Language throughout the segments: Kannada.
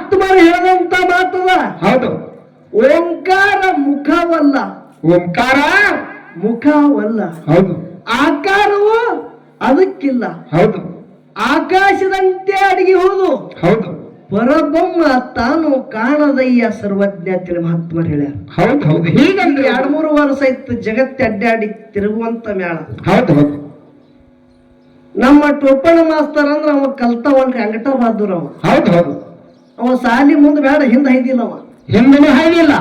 ಮಹಾತ್ಮರು ಹೇಳಿದಂತ ಮಾತದ. ಹೌದು. ಓಂಕಾರ ಮುಖವಲ್ಲ, ಓಂಕಾರ ಮುಖವಲ್ಲ. ಹೌದು. ಆಕಾರವು ಅದಕ್ಕಿಲ್ಲ. ಹೌದು. ಆಕಾಶದಂತೆ ಅಡಗಿ ಹೋದು. ಹೌದು. ಪರಬ್ರಹ್ಮ ತಾನು ಕಾಣದಯ್ಯ ಸರ್ವಜ್ಞ ಅಂತೇಳಿ ಮಹಾತ್ಮರು ಹೇಳ್ಯಾರ. ಹೌದು. ಹೌದು. ಹೀಗಂದ್ರೆ 2-3 ವರ್ಷ ಇತ್ತು ಜಗತ್ತೆ ಅಡ್ಡಾಡಿ ತಿರುಗುವಂತ ಮೇಳ. ಹೌದು. ಹೌದು. ನಮ್ಮ ಟೋಪಣ ಮಾಸ್ತರ್ ಅಂದ್ರ ಅವ ಕಲ್ತವನ್ರಿ ಅಂಗಟ ಬಹಾದೂರ್ ಅವ. ಹೌದು. ಹೌದು. ಅವ ಸಾಲಿ ಮುಂದ್ ಬೇಡ ಹಿಂದ ಹೈದಿಲ್ಲ ಅವ. ಹಿಂದೂ ಹಾಗಿಲ್ಲ.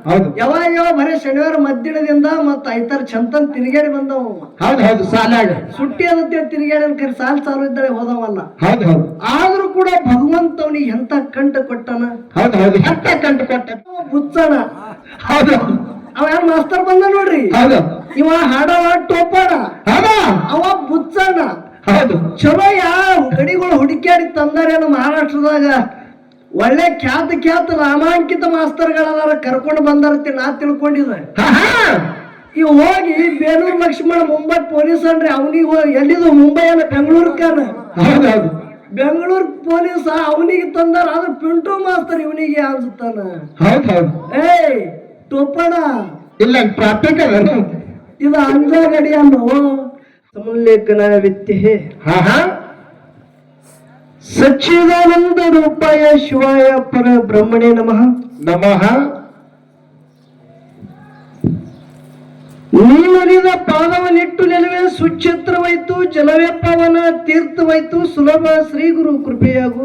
ಹೌದು. ಯಾವ ಬರೀ ಶನಿವಾರ ಮಧ್ಯಾಹ್ನದಿಂದ ಮತ್ತ ಐತಾರ ಚಂತನ್ ತಿರುಗಾಡಿ ಬಂದವ. ಹೌದು. ಹೌದು. ಸಾಲಾಗ ಸುಟ್ಟಿ ಅದಕ್ಕೆ ತಿರುಗಾಡಿ ಸಾಲ್ ಚಾಲು ಇದ್ದರೆ ಹೋದವಲ್ಲ. ಹೌದು. ಹೌದು. ಆದ್ರೂ ಕೂಡ ಭಗವಂತವನಿಗೆ ಎಂತ ಕಂಠ ಕೊಟ್ಟನ. ಹೌದು. ಹೌದು. ಎಂತ ಕಂಠ ಕೊಟ್ಟ. ಬುಚ್ಚಣ. ಹೌದು. ಅವ ಯಾರು ಮಾಸ್ತರ್ ಬಂದ ನೋಡ್ರಿ. ಹೌದು. ಇವ ಹಾಡವ ಟೋಪಣ. ಅವ ಬುಚ್ಚಣ. ಹೌದು. ಚಲೋ ಯಾವ ಗಡಿಗಳು ಹುಡುಕ್ಯಾಡಿ ತಂದಾರೇನು ಮಹಾರಾಷ್ಟ್ರದಾಗ. ಒಳ್ಳೆ ಖ್ಯಾತ ನಾಮಾಂಕಿತ ಮಾಸ್ತರ್ಗಳಾರ ಕರ್ಕೊಂಡು ಬಂದಾರತ್ತೆ ನಾ ತಿಳ್ಕೊಂಡಿದ್ದೆ. ಇವ್ ಹೋಗಿ ಬೇಲೂರು ಲಕ್ಷ್ಮಣ ಮುಂಬೈ ಪೊಲೀಸ್ ಅನ್ರಿ ಅವನಿಗೆ ಎಲ್ಲಿದು ಮುಂಬೈ ಅಲ್ಲ ಬೆಂಗಳೂರ್ಕಾನ. ಹೌದೌದು. ಬೆಂಗಳೂರು ಪೊಲೀಸ್ ಅವನಿಗೆ ತಂದಾರ. ಆದ್ರೆ ಪಿಂಟು ಮಾಸ್ತರ್ ಇವನಿಗೆ ಅನ್ಸುತ್ತಾನ. ಹೌದೌದು. ಏಯ್ ಟೋಪಣ ಇಲ್ಲ ಟ್ರಾಫಿಕ್ ಅದ. ಇದು ಅಂಜಾಗಡಿ ಅನ್ನೋ ಸಮುಲ್ಲೇಖನ ವಿತ್ಯೆ. ಸಚ್ಚಿದಾನಂದ ರೂಪಾಯ ಶಿವಾಯ ಪರ ಬ್ರಹ್ಮಣೇ ನಮಃ. ನಮಃ. ನೀನರಿದ ಪಾದವನಿಟ್ಟು ನೆಲವೇ ಸುಚಿತ್ರವಾಯ್ತು. ಜಲವೇ ಪಾವನ ತೀರ್ಥವಾಯ್ತು. ಸುಲಭ ಶ್ರೀ ಗುರು ಕೃಪೆಯಾಗು.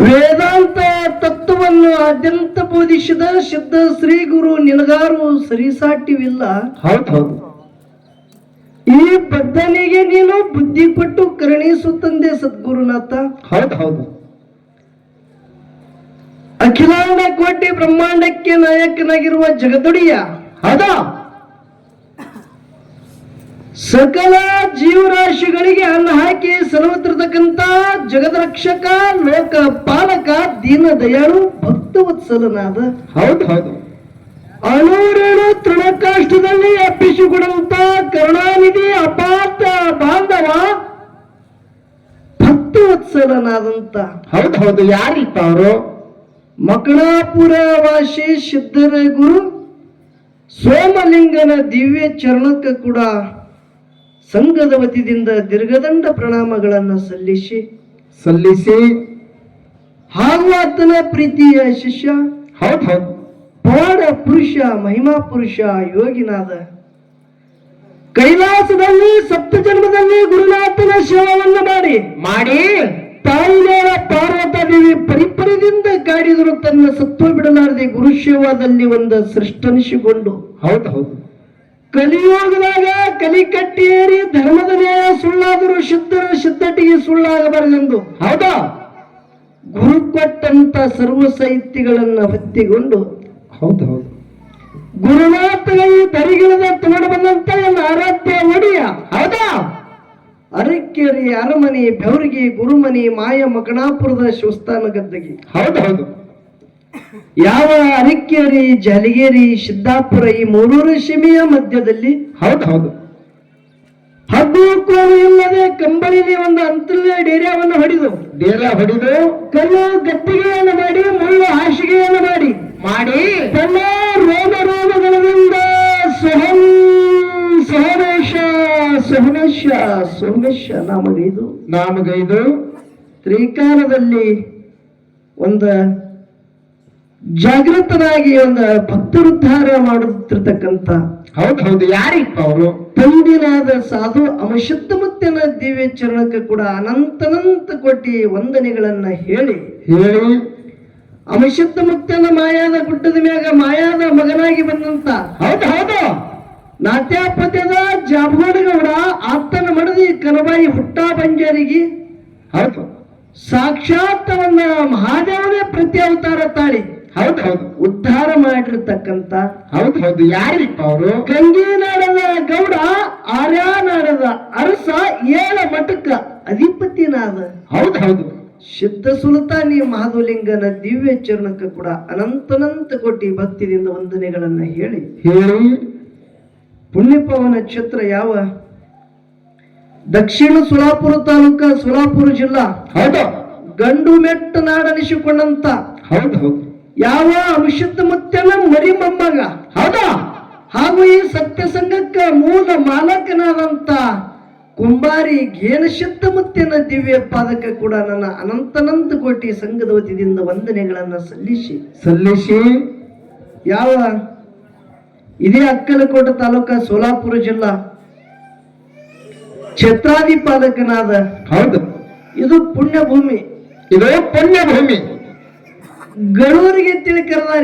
ವೇದಾಂತ ತತ್ವವನ್ನು ಆದ್ಯಂತ ಬೋಧಿಸಿದ ಸಿದ್ಧ ಶ್ರೀ ಗುರು ನಿನಗಾರು ಸರಿಸಾಟಿವಿಲ್ಲ. ಹೌದು. ಈ ಬದ್ಧನಿಗೆ ನೀನು ಬುದ್ಧಿ ಕೊಟ್ಟು ಕರುಣಿಸುತ್ತಂದೆ ಸದ್ಗುರುನಾಥ. ಹೌದು. ಅಖಿಲಾಂಡ ಕೋಟಿ ಬ್ರಹ್ಮಾಂಡಕ್ಕೆ ನಾಯಕನಾಗಿರುವ ಜಗದೊಡೆಯ. ಹೌದಾ. ಸಕಲ ಜೀವರಾಶಿಗಳಿಗೆ ಅನ್ನ ಹಾಕಿ ಸಲವತ್ತಿರತಕ್ಕಂತ ಜಗದರಕ್ಷಕ, ಲೋಕ ಪಾಲಕ, ದೀನ ದಯಾಳು, ಭಕ್ತವತ್ಸಲನಾದ. ಹೌದು. ಅಣೂರೇಳು ತೃಣಕಾಷ್ಟದಲ್ಲಿ ಅಪ್ಪಿಸಿಕೊಡುವಂತ ಕರುಣಾನಿಧಿ ಅಪಾತ ಬಾಂಧವ ಭಕ್ತವತ್ಸಲನಾದಂತ. ಹೌದು. ಯಾರಿಪ್ಪ ಅವರು? ಮಕಣಾಪುರ ವಾಸಿ ಸಿದ್ಧರ ಗುರು ಸೋಮಲಿಂಗನ ದಿವ್ಯ ಚರಣಕ್ಕೆ ಕೂಡ ಸಂಘದ ವತಿಯಿಂದ ದೀರ್ಘದಂಡ ಪ್ರಣಾಮಗಳನ್ನು ಸಲ್ಲಿಸಿ ಹಾಗೂ ಆತನ ಪ್ರೀತಿಯ ಶಿಷ್ಯ. ಹೌದು. ಪವಾಡ ಪುರುಷ, ಮಹಿಮಾ ಪುರುಷ, ಯೋಗಿನಾದ ಕೈಲಾಸದಲ್ಲಿ ಸಪ್ತ ಜನ್ಮದಲ್ಲಿ ಗುರುನಾಥನ ಸೇವವನ್ನು ಮಾಡಿ ತಾಯಿನೇರ ಪಾರ್ವತಾದೇವಿ ಪರಿಪರದಿಂದ ಕಾಡಿದರು. ತನ್ನ ಸತ್ವ ಬಿಡಲಾರದೆ ಗುರುಶೇವಾದಲ್ಲಿ ಒಂದು ಸೃಷ್ಟನಿಸಿಕೊಂಡು. ಹೌದು. ಕಲಿಯೋಗದಾಗ ಕಲಿ ಕಟ್ಟಿಯೇರಿ ಧರ್ಮದ ನ್ಯಾಯ ಸುಳ್ಳಾದರೂ ಸಿದ್ಧಟಿಗೆ ಸುಳ್ಳಾಗಬಾರದೆಂದು. ಹೌದಾ. ಗುರು ಕೊಟ್ಟಂತ ಸರ್ವ ಸಾಹಿತ್ಯಗಳನ್ನ ಹೊತ್ತಿಕೊಂಡು. ಹೌದು. ಗುರುನಾಥಗಳು ದರಿಗಿಳದ ತಗೊಂಡು ಬಂದಂತ ಎಲ್ಲ ಆರಾಧ್ಯ ಒಡೆಯ. ಹೌದಾ. ಅರಕೆರೆ ಅರಮನೆ, ಬೆವರಿಗೆ ಗುರುಮನಿ, ಮಾಯ ಮಕಣಾಪುರದ ಶಿವಸ್ಥಾನ ಗದ್ದಗಿ. ಹೌದು. ಯಾವ ಅರಕೆರೆ, ಜಾಲಿಗೇರಿ, ಸಿದ್ದಾಪುರ ಈ 3 ಸೀಮೆಯ ಮಧ್ಯದಲ್ಲಿ. ಹೌದು. ಹಗ್ಗು ಕೋಲು ಇಲ್ಲದೆ ಕಂಬಳಿಲಿ ಒಂದು ಅಂತರ್ಯ ಡೇರ್ಯಾವನ್ನು ಹೊಡೆದು ಕಲ್ಲು ಗಟ್ಟಿಗೆಯನ್ನು ಮಾಡಿ ಮುಳ್ಳು ಹಾಸಿಗೆಯನ್ನು ಮಾಡಿ ತನ್ನ ರೋಗಗಳಿಂದ ಸೋಮೇಶ ನಾಮಗೈದು ತ್ರಿಕಾಲದಲ್ಲಿ ಒಂದು ಜಾಗೃತನಾಗಿ ಒಂದು ಭಕ್ತರುದ್ಧಾರ ಮಾಡುತ್ತಿರ್ತಕ್ಕಂಥ. ಹೌದು. ಯಾರಿಪ್ಪ ಅವರು? ತಂದಿನಾದ ಸಾಧು ಅಮಶುದ್ಧ ಮುತ್ತಿನ ದಿವ್ಯ ಚರಣಕ್ಕೆ ಕೂಡ ಅನಂತ ಕೋಟಿ ವಂದನೆಗಳನ್ನ ಹೇಳಿ ಅಮಶುದ್ಧ ಮುತ್ತನ ಮಾಯಾದ ಗುಡ್ಡದ ಮ್ಯಾಗ ಮಾಯಾದ ಮಗನಾಗಿ ಬಂದಂತ. ಹೌದು. ನಾಟ್ಯಾಪತ್ಯದ ಜಾಬಗೌಡ ಆತನ ಮಡದಿ ಕನಬಾಯಿ ಹುಟ್ಟ ಬಂಜಾರಿಗೆ. ಹೌದು. ಸಾಕ್ಷಾತ್ ಅವನ್ನ ಮಹಾದೇವನೇ ಪ್ರತಿ ಅವತಾರ ತಾಳಿ. ಹೌದು. ಉದ್ಧಾರ ಮಾಡಿರ್ತಕ್ಕಂತ. ಹೌದು. ಯಾರಿಪ್ಪ ಅವರು? ಗಂಗಿನಾಡದ ಗೌಡ, ಆರ್ಯಾನಾಡದ ಅರಸ, 7 ಮಠಕ್ಕ ಅಧಿಪತಿನಾದ. ಹೌದು. ಸಿದ್ಧ ಸುಲ್ತಾನಿ ಮಹಾದೇವಲಿಂಗನ ದಿವ್ಯ ಚರಣಕ್ಕೆ ಕೂಡ ಅನಂತ ಕೋಟಿ ಭಕ್ತಿಯಿಂದ ವಂದನೆಗಳನ್ನ ಹೇಳಿ ಪುಣ್ಯಪವ ನಕ್ಷತ್ರ ಯಾವ ದಕ್ಷಿಣ ಸೋಲಾಪುರ ತಾಲೂಕ ಸೋಲಾಪುರ ಜಿಲ್ಲಾ ಹೌದು ಗಂಡು ಮೆಟ್ಟ ನಾಡನಿಸಿಕೊಂಡಂತ ಹೌದು ಹೌದು ಯಾವ ಅನುಷಿದ್ಧ ಮುತ್ಯನ ಮರಿ ಮೊಮ್ಮಗ ಹೌದಾ ಹಾಗೂ ಈ ಸತ್ಯ ಸಂಘಕ್ಕ ಮೂಲ ಮಾಲಕನಾದಂತ ಕುಂಬಾರಿ ಘೇನಶಿದ್ಧ ಮುತ್ಯನ ದಿವ್ಯ ಪಾದಕ ಕೂಡ ನನ್ನ ಅನಂತನಂತ ಕೋಟಿ ಸಂಘದ ವತಿಯಿಂದ ವಂದನೆಗಳನ್ನ ಸಲ್ಲಿಸಿ ಯಾವ ಇದೇ ಅಕ್ಕಲಕೋಟೆ ತಾಲೂಕ ಸೋಲಾಪುರ ಜಿಲ್ಲಾ ಛತ್ರಾಧಿಪಾಲಕನಾದ ಹೌದು ಇದು ಪುಣ್ಯ ಭೂಮಿ ಇದು ಪುಣ್ಯ ಭೂಮಿ ಗಳೂರಿಗೆ ತಿಳಿ ಕರೆದಾರ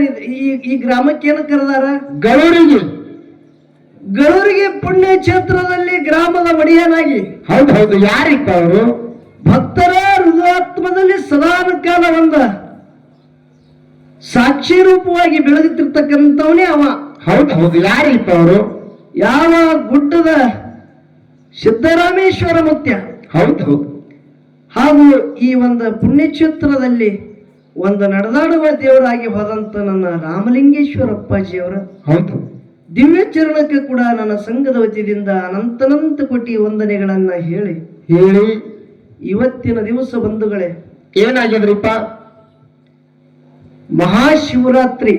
ಈ ಗ್ರಾಮಕ್ಕೆ ಏನು ಕರೆದಾರ ಗಳೂರಿಗೆ ಪುಣ್ಯ ಕ್ಷೇತ್ರದಲ್ಲಿ ಗ್ರಾಮದ ಒಡೆಯನಾಗಿ ಹೌದು ಹೌದು ಯಾರಿಪ್ಪ ಅವರು ಭಕ್ತರ ಹೃದಯಾತ್ಮದಲ್ಲಿ ಸದಾನ ಕಾಲ ಒಂದ ಸಾಕ್ಷಿ ರೂಪವಾಗಿ ಬೆಳೆದಿಟ್ಟಿರ್ತಕ್ಕಂಥವನೇ ಅವ ಹೌದು ಹೌದು ಯಾರಿಪ್ಪ ಅವರು ಯಾವ ಗುಡ್ಡದ ಸಿದ್ದರಾಮೇಶ್ವರ ಮುತ್ಯ ಹೌದು ಹೌದು ಹಾಗೂ ಈ ಒಂದು ಪುಣ್ಯಕ್ಷೇತ್ರದಲ್ಲಿ ಒಂದು ನಡೆದಾಡುವ ದೇವರಾಗಿ ಹೋದಂತ ನನ್ನ ರಾಮಲಿಂಗೇಶ್ವರ ಅಪ್ಪಾಜಿಯವರ ಹೌದು ದಿವ್ಯ ಚರಣಕ್ಕೆ ಕೂಡ ನನ್ನ ಸಂಘದ ವತಿಯಿಂದ ಅನಂತನಂತ ಕೋಟಿ ವಂದನೆಗಳನ್ನ ಹೇಳಿ ಇವತ್ತಿನ ದಿವಸ ಬಂಧುಗಳೇ ಏನಾಗಿದ್ರಿಪ್ಪ ಮಹಾಶಿವರಾತ್ರಿ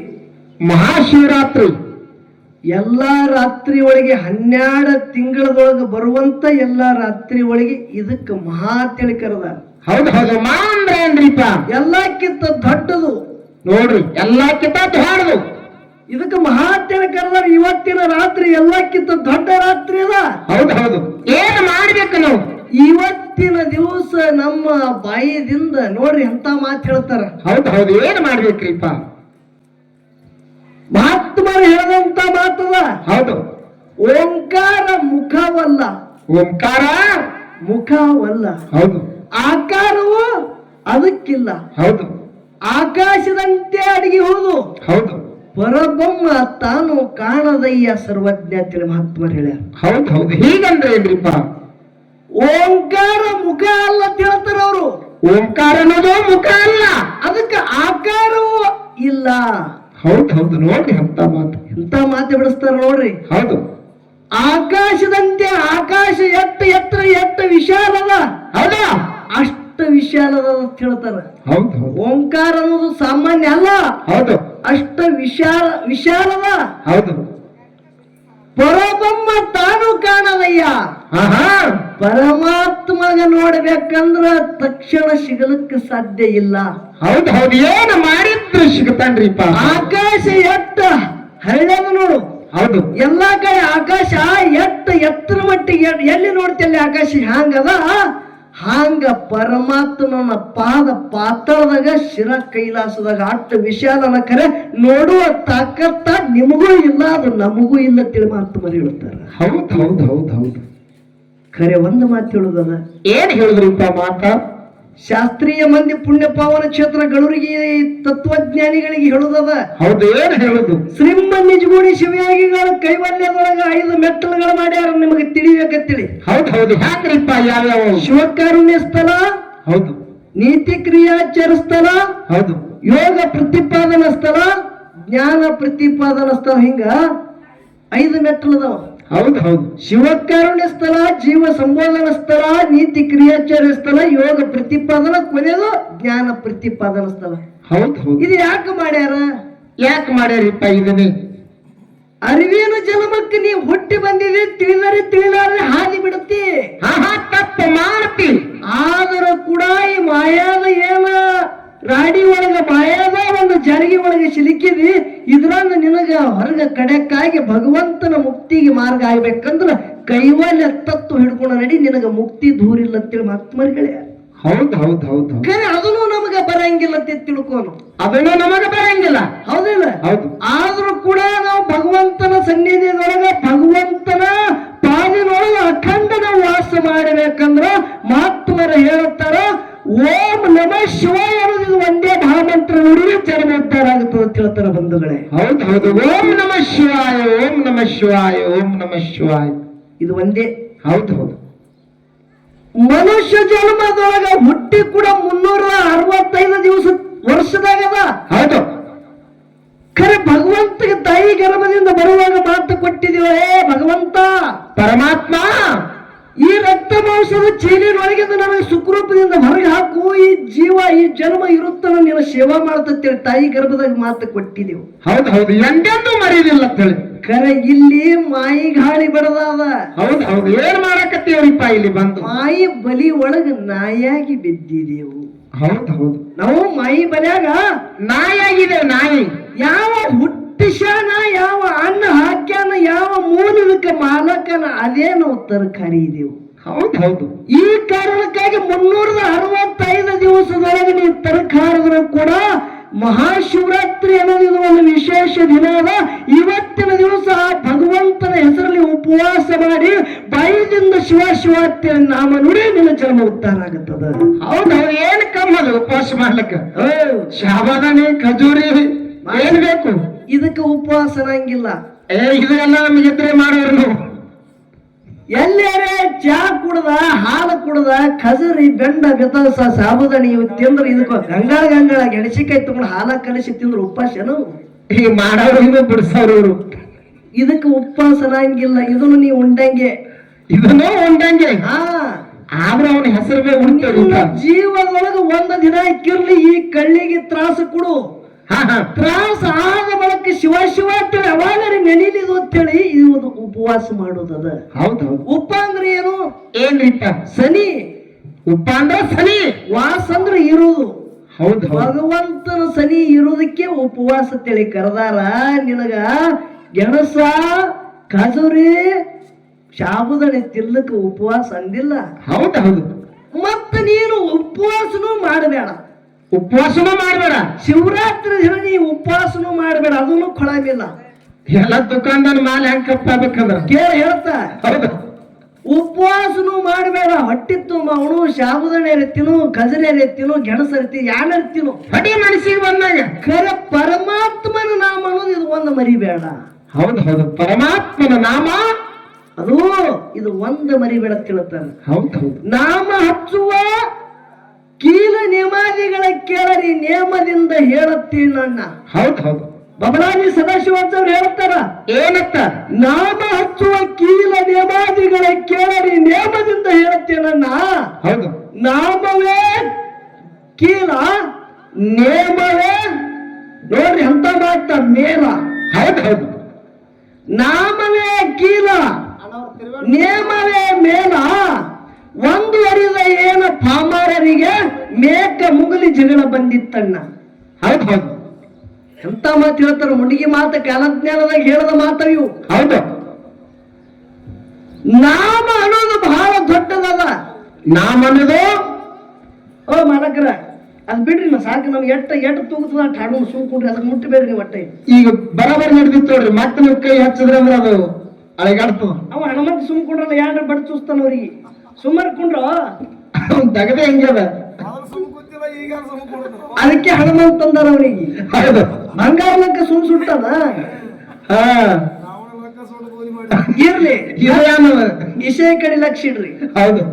ಎಲ್ಲಾ ರಾತ್ರಿ ಒಳಗೆ 12 ತಿಂಗಳದೊಳಗೆ ಬರುವಂತ ಎಲ್ಲಾ ರಾತ್ರಿ ಒಳಗೆ ಇದಕ್ಕೆ ಮಹಾ ತಿಳಿ ಕರೆದ ಹೌದು ಹೌದು ಮಾ ಅಂದ್ರೆ ಏನ್ರಿಪ್ಪ ಎಲ್ಲಕ್ಕಿಂತ ದೊಡ್ಡದು ನೋಡ್ರಿ ಎಲ್ಲಕ್ಕಿಂತ ದೊಡ್ಡದು ಇದಕ್ಕೆ ಮಹಾ ತಿಳಿ ಕರೆದಾರ ಇವತ್ತಿನ ರಾತ್ರಿ ಎಲ್ಲಕ್ಕಿಂತ ದೊಡ್ಡ ರಾತ್ರಿ ಅದ ಹೌದು ಹೌದು ಏನ್ ಮಾಡ್ಬೇಕು ನಾವು ಇವತ್ತಿನ ದಿವಸ ನಮ್ಮ ಬಾಯಿದಿಂದ ನೋಡ್ರಿ ಅಂತ ಮಾತು ಹೇಳ್ತಾರ ಹೌದು ಹೌದು ಏನ್ ಮಾಡ್ಬೇಕ್ರಿಪ್ಪ ಮಹಾತ್ಮರು ಹೇಳಿದಂತ ಮಾತದ ಹೌದು ಓಂಕಾರ ಮುಖವಲ್ಲ ಹೌದು ಆಕಾರವು ಅದಕ್ಕಿಲ್ಲ ಹೌದು ಆಕಾಶದಂತೆ ಅಡಗಿ ಹೋದು ಹೌದು ಪರಬ್ರಹ್ಮ ತಾನು ಕಾಣದಯ್ಯ ಸರ್ವಜ್ಞ ಅಂತೇಳಿ ಮಹಾತ್ಮರು ಹೇಳ್ಯಾರ ಹೌದು ಹೌದು ಹೀಗಂದ್ರೆ ಏನ್ರಿಪ್ಪ ಓಂಕಾರ ಮುಖ ಅಲ್ಲ ಅಂತ ಹೇಳ್ತಾರ ಅವರು ಓಂಕಾರ ಅನ್ನೋದು ಮುಖ ಅಲ್ಲ ಅದಕ್ಕೆ ಆಕಾರವೂ ಇಲ್ಲ ಹೌದು ಹೌದು ನೋಡ್ರಿ ಅಂತ ಮಾತು ಎಂತ ಮಾತು ಬಿಡಿಸ್ತಾರ ನೋಡ್ರಿ ಹೌದು ಆಕಾಶದಂತೆ ಆಕಾಶ ಎತ್ತ ವಿಶಾಲದ ಹೌದಾ ಅಷ್ಟು ವಿಶಾಲದ ಅಂತ ಹೇಳ್ತಾರ ಹೌದು ಹೌದು ಓಂಕಾರ ಅನ್ನೋದು ಸಾಮಾನ್ಯ ಅಲ್ಲ ಹೌದು ಅಷ್ಟ ವಿಶಾಲದ ಹೌದು ಪರಬ್ರಹ್ಮ ತಾನು ಕಾಣದಯ್ಯ ಪರಮಾತ್ಮಗ ನೋಡ್ಬೇಕಂದ್ರ ತಕ್ಷಣ ಸಿಗಲಿಕ್ಕೆ ಸಾಧ್ಯ ಇಲ್ಲ ಹೌದು ಹೌದು ಏನು ಮಾಡಿದ್ರು ಸಿಗತಾನ್ರಿಪ್ಪ ಆಕಾಶ ಎತ್ತ ಹಳ್ಳದ ನೋಡು ಹೌದು ಎಲ್ಲಾ ಕಡೆ ಆಕಾಶ ಎತ್ತರ ಮಟ್ಟಿಗೆ ಎಲ್ಲಿ ನೋಡ್ತಿಲ್ಲ ಆಕಾಶ ಹ್ಯಾಂಗದ ಹಾಂಗ ಪರಮಾತ್ಮನ ಪಾದ ಪಾತಾಳದಾಗ ಶಿರ ಕೈಲಾಸದಾಗ ಅಷ್ಟು ವಿಶಾಲನ ಕರೆ ನೋಡುವ ತಾಕತ್ತ ನಿಮಗೂ ಇಲ್ಲ ಅದು ನಮಗೂ ಇಲ್ಲ ತಿಳಿ ಮಾತು ಹೇಳುತ್ತಾರ ಹೌದು ಹೌದು ಹೌದು ಹೌದು ಖರೆ ಒಂದು ಮಾತು ಹೇಳುದದ ಏನ್ ಹೇಳಿದ್ರಿಪ್ಪ ಮಾತ ಶಾಸ್ತ್ರೀಯ ಮಂದಿ ಪುಣ್ಯ ಪಾವನ ಕ್ಷೇತ್ರ ಗಳೂರಿಗೆ ತತ್ವಜ್ಞಾನಿಗಳಿಗೆ ಹೇಳುದದ ಹೌದು ಏನ್ ಹೇಳುದು ಶ್ರೀಮ ನಿಜಗುಣಿ ಶಿವಯಾಗಿಗಳ ಕೈವಲ್ಯದೊಳಗ 5 ಮೆಟ್ಟಲುಗಳು ಮಾಡ್ಯಾರ ನಿಮಗೆ ತಿಳಿಬೇಕಂತೇಳಿ ಹೌದು ಹೌದು ಹ್ಯಾಂಗ್ರಿಪ್ಪ ಯಾವ್ಯಾವ ಶಿವಕಾರುಣ್ಯ ಸ್ಥಳ ಹೌದು ನೀತಿ ಕ್ರಿಯಾಚಾರ ಸ್ಥಳ ಹೌದು ಯೋಗ ಪ್ರತಿಪಾದನಾ ಸ್ಥಳ ಜ್ಞಾನ ಪ್ರತಿಪಾದನಾ ಸ್ಥಳ ಹಿಂಗ 5 ಮೆಟ್ಟಲದವ ಹೌದು ಹೌದು ಶಿವಕಾರುಣ್ಯ ಸ್ಥಳ ಜೀವ ಸಂಬೋಧನಾ ಸ್ಥಳ ನೀತಿ ಕ್ರಿಯಾಚಾರ ಸ್ಥಳ ಯೋಗ ಪ್ರತಿಪಾದನಾ ಕೊನೆಯದು ಜ್ಞಾನ ಪ್ರತಿಪಾದನಾ ಸ್ಥಳ ಹೌದು ಹೌದು ಇದು ಯಾಕೆ ಮಾಡ್ಯಾರಿಪ್ಪ ಇದನ್ನೇ ಅರಿವಿನ ಜನ್ಮಕ್ಕೆ ನೀವು ಹುಟ್ಟಿ ಬಂದಿದೆ ತಿಳಿಲಾರೆ ಹಾದಿ ಬಿಡುತ್ತಿ ತಪ್ಪು ಮಾಡ್ತಿ ಆದರೂ ಕೂಡ ಈ ಮಾಯಾದ ಏನ ರಾಡಿ ಒಳಗ ಮಾಯಾದ ಒಂದು ಜಳಗಿ ಒಳಗೆ ಸಿಲುಕಿದಿ ಇದ್ರಂದ ನಿನಗ ಹೊರಗ ಕಡೆಕ್ಕಾಗಿ ಭಗವಂತನ ಮುಕ್ತಿಗೆ ಮಾರ್ಗ ಆಗ್ಬೇಕಂದ್ರ ಕೈವಲ್ಯ ತತ್ತು ಹಿಡ್ಕೊಂಡು ನಡಿ ನಿನಗ ಮುಕ್ತಿ ದೂರಿಲ್ಲ ಅಂತೇಳಿ ಮಹಾತ್ಮರುಗಳೇ ಹೌದು ಹೌದು ಹೌದು ಖರೆ ಅದನ್ನು ನಮಗ ಬರಂಗಿಲ್ಲ ಅಂತ ತಿಳ್ಕೋನು ಅದನ್ನು ನಮಗ ಬರಂಗಿಲ್ಲ ಹೌದಿಲ್ಲ ಹೌದು ಆದ್ರೂ ಕೂಡ ನಾವು ಭಗವಂತನ ಸನ್ನಿಧಿಯೊಳಗ ಭಗವಂತನ ಪಾದಿನೊಳಗ ಅಖಂಡ ನಾವು ವಾಸ ಮಾಡಬೇಕಂದ್ರ ಮಹಾತ್ಮರು ಹೇಳುತ್ತಾರ ಓಂ ನಮ ಶಿವಾಯ ಅನ್ನೋದು ಒಂದೇ ಮಹಾಮಂತ್ರ ನುಡಿದ್ರೆ ಜನ್ಮೋದ್ಧಾರ ಆಗುತ್ತದೆ ಅಂತ ಹೇಳ್ತಾರ ಬಂಧುಗಳೇ ಹೌದು ಹೌದು ಓಂ ನಮ ಶಿವಾಯ ಓಂ ನಮ ಶಿವಾಯ ಓಂ ನಮ ಶಿವಾಯ ಇದು ಒಂದೇ ಹೌದು ಹೌದು ಮನುಷ್ಯ ಜನ್ಮದೊಳಗ ಹುಟ್ಟಿ ಕೂಡ 365 ದಿವಸ ವರ್ಷದಾಗದ ಹೌದು ಖರೆ ಭಗವಂತಗೆ ತಾಯಿ ಗರ್ಭದಿಂದ ಬರುವಾಗ ಮಾತು ಕೊಟ್ಟಿದೀವ ಏ ಭಗವಂತ ಪರಮಾತ್ಮ ಈ ರಕ್ತ ಮಾಂಸದ ಚೀಲಿನೊಳಗಿಂದ ನನಗೆ ಸುಖರೂಪದಿಂದ ಹೊರಗೆ ಹಾಕು, ಈ ಜೀವ ಈ ಜನ್ಮ ಇರುತ್ತನ ನಿನ್ನ ಸೇವಾ ಮಾಡ್ತೇಳಿ ತಾಯಿ ಗರ್ಭದಾಗ ಮಾತು ಕೊಟ್ಟಿದೆವು. ಹೌದು ಹೌದು, ಎಂದೆಂದೂ ಮರೆಯುದಿಲ್ಲ ಅಂತ ಹೇಳಿ. ಕರೆ ಇಲ್ಲಿ ಮಾಯಿ ಗಾಳಿ ಬಡದಾದ. ಹೌದು ಹೌದು, ಏನ್ ಮಾಡಕತ್ತೀವ್ರಿಪ್ಪ ಇಲ್ಲಿ ಬಂದು? ಮಾಯಿ ಬಲಿ ಒಳಗ ನಾಯಾಗಿ ಬಿದ್ದಿದೆವು. ಹೌದು ಹೌದು, ನಾವು ಮಾಯಿ ಬಲಿಯಾಗ ನಾಯಾಗಿದೆ. ನಾಯಿ ಯಾವ ಹುಟ್ಟಿಸ್ಯಾನ, ಯಾವ ಅನ್ನ ಹಾಕ್ಯಾನ, ಯಾವ ಮೂಲಕ ಮಾಲಕನ, ಅದೇ ನಾವು ತರಕಾರಿ ಇದೆವು. ಹೌದು ಹೌದು, ಈ ಕಾರಣಕ್ಕಾಗಿ 365 ದಿವಸದೊಳಗೆ ನೀವು ತರಕಾರಿದ್ರು ಕೂಡ ಮಹಾಶಿವರಾತ್ರಿ ಅನ್ನೋದು ಇದು ಒಂದು ವಿಶೇಷ ದಿನ ಅದ. ಇವತ್ತಿನ ದಿವಸ ಭಗವಂತನ ಹೆಸರಲ್ಲಿ ಉಪವಾಸ ಮಾಡಿ ಬಾಯಿದಿಂದ ಶಿವ ಶಿವ ಅಂತೇಳಿ ನಾಮ ನುಡಿ ನಿನ್ನ ಜನ್ಮ ಉದ್ಧಾರ ಆಗುತ್ತದೆ. ಹೌದು ಹೌದು, ಏನ್ ಕಮ್ಮದು ಉಪವಾಸ ಮಾಡ್ಲಿಕ್ಕ? ಶಾಬಾದಾನಿ ಖಜೂರಿ ಏನ್ ಬೇಕು? ಇದಕ್ಕೆ ಉಪವಾಸ ಅನ್ನಂಗಿಲ್ಲ. ಇದೆಲ್ಲ ನಮ್ಗೆ ಇದ್ರೆ ಮಾಡೋರು ನಾವು. ಎಲ್ಲೇರೆ ಚಾ ಕುಡ್ದ, ಹಾಲು ಕುಡ್ದ, ಖಜರಿ, ಬೆಂಡ, ಬೆತಸ, ಸಾಬುದಾನಿ ಇವು ತಿಂದ್ರೆ ಇದಕ್ಕೆ ಗಂಗಾಳ ಗೆಣಸಿಕಾಯಿ ತಗೊಂಡು ಹಾಲ ಕಲಿಸಿ ತಿಂದ್ರೆ ಉಪವಾಸನು. ಈಗ ಮಾಡೋರು ಹಿಂಗ ಬಿಡಿಸೋರು ಇವರು. ಇದಕ್ಕೆ ಉಪವಾಸ ಅನ್ನಂಗಿಲ್ಲ. ಇದನ್ನು ನೀವು ಉಂಡಂಗೆ, ಇದನ್ನು ಉಂಡಂಗೆ. ಹಾ, ಆದ್ರೆ ಅವನ ಹೆಸರು ಬೇ ಉಂಟ. ಜೀವನದೊಳಗೆ ಒಂದು ದಿನ ಇಕ್ಕಿರ್ಲಿ ಈ ಕಳ್ಳಿಗೆ ತ್ರಾಸ ಕೊಡು. ತ್ರಾಸ ಆದ ಬಳಕ ಶಿವ ಶಿವ ಅಂತೇಳಿ ಅವಾಗ ನೆನೀಲಿದು ಅಂತೇಳಿ ಇದು ಉಪವಾಸ ಮಾಡೋದದ. ಹೌದೌದು. ಉಪ ಅಂದ್ರೆ ಏನು? ಏನ್ರಿಪ್ಪ? ಸನಿ. ಉಪ ಅಂದ್ರೆ ಸನಿ, ವಾಸ ಅಂದ್ರೆ ಇರುವುದು. ಹೌದು, ಭಗವಂತನ ಸನಿ ಇರುವುದಕ್ಕೆ ಉಪವಾಸ ತಿಳಿ ಕರೆದಾರ. ನಿನಗ ಗೆಣಸ, ಖಜೂರಿ, ಶಾಬುದಾನಿ ತಿನ್ನಕ್ಕೆ ಉಪವಾಸ ಅಂದಿಲ್ಲ. ಹೌದೌದು. ಮತ್ತ ನೀನು ಉಪವಾಸನೂ ಮಾಡಬೇಡ, ಉಪವಾಸನೂ ಮಾಡಬೇಡ. ಶಿವರಾತ್ರಿ ದಿನ ನೀವು ಉಪವಾಸನೂ ಮಾಡಬೇಡ, ಅದನ್ನು ಕೊಳಮಿಲ್ಲ. ಎಲ್ಲ ದುಕಾನ್ದಾನ ಮಾಲ್ ಹೆಂಗ್ ಕಪ್ಪಾಬೇಕಂದ್ರ ಕೇಳ ಹೇಳ್ತಾ. ಹೌದು, ಉಪವಾಸನೂ ಮಾಡಬೇಡ. ಹೊಟ್ಟಿ ತುಂಬ ಅವನು ಶಾಬುದಾನಿ ಎತ್ತಿನು, ಖಜರಿ ಎತ್ತಿನು, ಗೆಣಸ ಎತ್ತಿ, ಯಾನ ಎತ್ತಿನು. ಹೊಡಿ ಮನಸ್ಸಿಗೆ ಬಂದಾಗ ಖರೆ ಪರಮಾತ್ಮನ ನಾಮ ಅನ್ನೋದು ಇದು ಒಂದು ಮರಿಬೇಡ. ಹೌದು ಹೌದು, ಪರಮಾತ್ಮನ ನಾಮ ಅದು ಇದು ಒಂದು ಮರಿಬೇಡ ತಿಳ್ತಾನೆ. ಹೌದು ಹೌದು. ನಾಮ ಹಚ್ಚುವ ಕೀಲ ನೇಮಾದಿಗಳ ಕೇಳರಿ, ನೇಮದಿಂದ ಹೇಳುತ್ತೀನಣ್ಣ. ಹೌದು ಹೌದು, ಬಬಲಾಜಿ ಸದಾಶಿವಂತವ್ರು ಹೇಳ್ತಾರ ಏನತ್ತ? ನಾಮ ಹಚ್ಚುವ ಕೀಲ ನೇಮಾದಿಗಳ ಕೇಳರಿ, ನೇಮದಿಂದ ಹೇಳುತ್ತೇನಣ್ಣ. ಹೌದು, ನಾಮವೇ ಕೀಲ, ನೇಮವೇ ನೋಡ್ರಿ ಅಂತ ಮಾಡ್ತಾ ಮೇಲ. ಹೌದು ಹೌದು, ನಾಮವೇ ಕೀಲ, ನೇಮವೇ ಮೇಲ. ಒಂದು ಅರಿದ ಏನ ಪಾಮಾರರಿಗೆ ಮೇಕ ಮುಗಲಿ ಜಗಳ ಬಂದಿತ್ತಣ್ಣ. ಹೌದು ಹೌದು, ಎಂತ ಮಾತು ಹೇಳ್ತಾರ. ಮುಂಡಿಗೆ ಮಾತ ಕಾಲಜ್ಞಾನದಾಗ ಹೇಳದ ಮಾತವು. ಹೌದು. ನಾಮ ಅನ್ನೋದು ಬಹಳ ದೊಡ್ಡದದ. ನಾಮ ಅನ್ನೋದು ಓ ಮಾಲಕರ ಅದ್ ಬಿಡ್ರಿ, ನಾ ಸಾಕು. ನಮ್ಗೆ ಎಟ್ಟ ತೂಗುತ್ತದ ಅಟ್ ಹಾಡು ಸುಮ್ಕೊಂಡ್ರಿ, ಅದಕ್ಕೆ ಮುಟ್ಟಬೇಡ್ರಿ ನೀವು ಒಟ್ಟೆ. ಈಗ ಬರಬರಿ ನಡೆದಿತ್ತು ನೋಡ್ರಿ, ಮತ್ತೆ ನೀವು ಕೈ ಹಚ್ಚಿದ್ರೆ ಅಂದ್ರೆ ಅದು ಅಳಗಾಡ್ತದ. ಅವ ಹನುಮಂತ ಸುಮ್ಕೊಂಡ್ರಲ್ಲ, ಯಾರ ಬಡ್ ಚೂಸ್ತಾನ ಅವ್ರಿಗೆ. ಸುಮ್ಮರ್ಕೊಂಡ್ರ ತಗದೆ ಹೆಂಗೆ ಅದ, ಅದಕ್ಕೆ ಹನುಮಂತ ಅಂದಾರ ಅವನಿಗೆ. ಹೌದು, ಬಂಗಾರ ಲಂಕ ಸುಟ್ಟದ. ಹಾ ಇರ್ಲಿ, ವಿಷಯ ಕಡೆ ಲಕ್ಷ ಇಡ್ರಿ. ಹೌದು,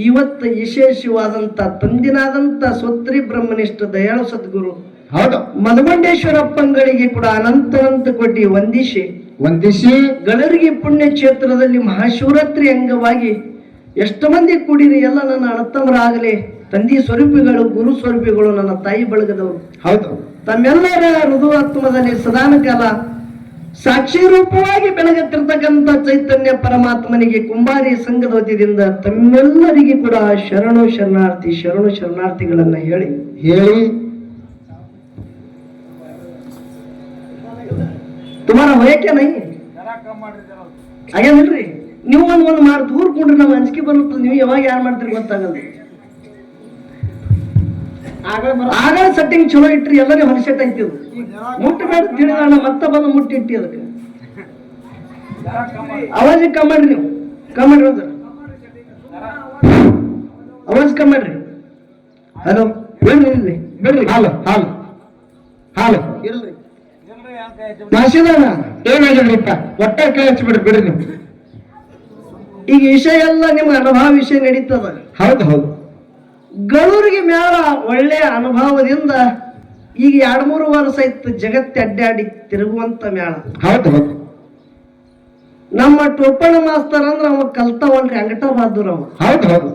ಇವತ್ತು ವಿಶೇಷವಾದಂತ ತಂದಿನಾದಂತ ಸ್ವತ್ರಿ ಬ್ರಹ್ಮನಿಷ್ಠ ದಯಾಳು ಸದ್ಗುರು ಹೌದು ಮಧುಮಂಡೇಶ್ವರಪ್ಪಂಗಳಿಗೆ ಕೂಡ ಅನಂತ ಕೊಟ್ಟಿ ವಂದಿಸಿ ಗಳರಿಗೆ ಪುಣ್ಯ ಕ್ಷೇತ್ರದಲ್ಲಿ ಮಹಾಶಿವರಾತ್ರಿ ಅಂಗವಾಗಿ ಎಷ್ಟು ಮಂದಿ ಕೂಡಿರಿ. ಎಲ್ಲ ನನ್ನ ಅಣ್ಣತಮ್ಮರಾಗಲಿ, ತಂದಿ ಸ್ವರೂಪಿಗಳು, ಗುರು ಸ್ವರೂಪಿಗಳು, ನನ್ನ ತಾಯಿ ಬಳಗದವರು. ಹೌದು, ತಮ್ಮೆಲ್ಲರ ಹೃದಯಾತ್ಮದಲ್ಲಿ ಸದಾನ ಕಾಲ ಸಾಕ್ಷಿ ರೂಪವಾಗಿ ಬೆಳಗುತ್ತಿರ್ತಕ್ಕಂಥ ಚೈತನ್ಯ ಪರಮಾತ್ಮನಿಗೆ ಕುಂಬಾರಿ ಸಂಘದ ವತಿಯಿಂದ ತಮ್ಮೆಲ್ಲರಿಗೆ ಕೂಡ ಶರಣು ಶರಣಾರ್ಥಿಗಳನ್ನ ಹೇಳಿ ತುಮಾರ ಹೋಯಕ್ಕೆ ನೈ ಆಗ್ಯಾದಿಲ್ರಿ. ನೀವು ಒಂದು ಮಾಡಿ ದೂರ್ಕೊಂಡ್ರಿ ನಮ್ಗೆ ಅಂಜಿಕೆ ಬರುತ್ತೆ. ನೀವು ಯಾವಾಗ ಯಾರು ಮಾಡ್ತೀರಿ ಗೊತ್ತಾಗಲ್ಲ. ಆಗ ಸೆಟ್ಟಿಂಗ್ ಚಲೋ ಇಟ್ರಿ, ಎಲ್ಲರೂ ಹೊಲಸೆಟ್ ಐತಿ. ಮುಟ್ಟ ಬೇಡ ತಿಳಿದ ಮತ್ತೆ ಬಂದು ಮುಟ್ಟಿಟ್ಟಿ. ಅದಕ್ಕೆ ಅವಾಜ್ ಕಮ್ಮಿ ಮಾಡ್ರಿ, ನೀವು ಕಮ್ಮಿ ಮಾಡ್ರಿ, ಅವಾಜ್ ಕಮ್ಮಿ ಮಾಡ್ರಿ. ಹಲೋ ಬಿಡ್ರಿ ಬಿಡ್ರಿ, ಹಾಲು ಹಾಲು ಹಾಲು ಇಲ್ರಿ. ಮಾಸಿದಾನ ಏನಾಗಿದ್ರಿಪ್ಪ, ಒಟ್ಟ ಕೈ ಹಚ್ಚಿಬಿಡ್ರಿ, ಬಿಡ್ರಿ ನೀವು. ಈಗ ವಿಷಯ ಎಲ್ಲ ನಿಮ್ಗೆ ಅನುಭವ ವಿಷಯ ನಡೀತದ. ಹೌದು ಹೌದು, ಗಳೂರಿಗೆ ಮ್ಯಾಲ ಒಳ್ಳೆಯ ಅನುಭವದಿಂದ ಈಗ 2-3 ವರ್ಷ ಇತ್ತು ಜಗತ್ತೆ ಅಡ್ಡಾಡಿ ತಿರುಗುವಂತ ಮ್ಯಾಳ. ಹೌದು ಹೌದು, ನಮ್ಮ ಟೋಪಣ ಮಾಸ್ತರ್ ಅಂದ್ರ ಅವ ಕಲ್ತವಲ್ರಿ ಅಂಗಟ ಬಹದ್ದೂರ್ ಅವ. ಹೌದು ಹೌದು.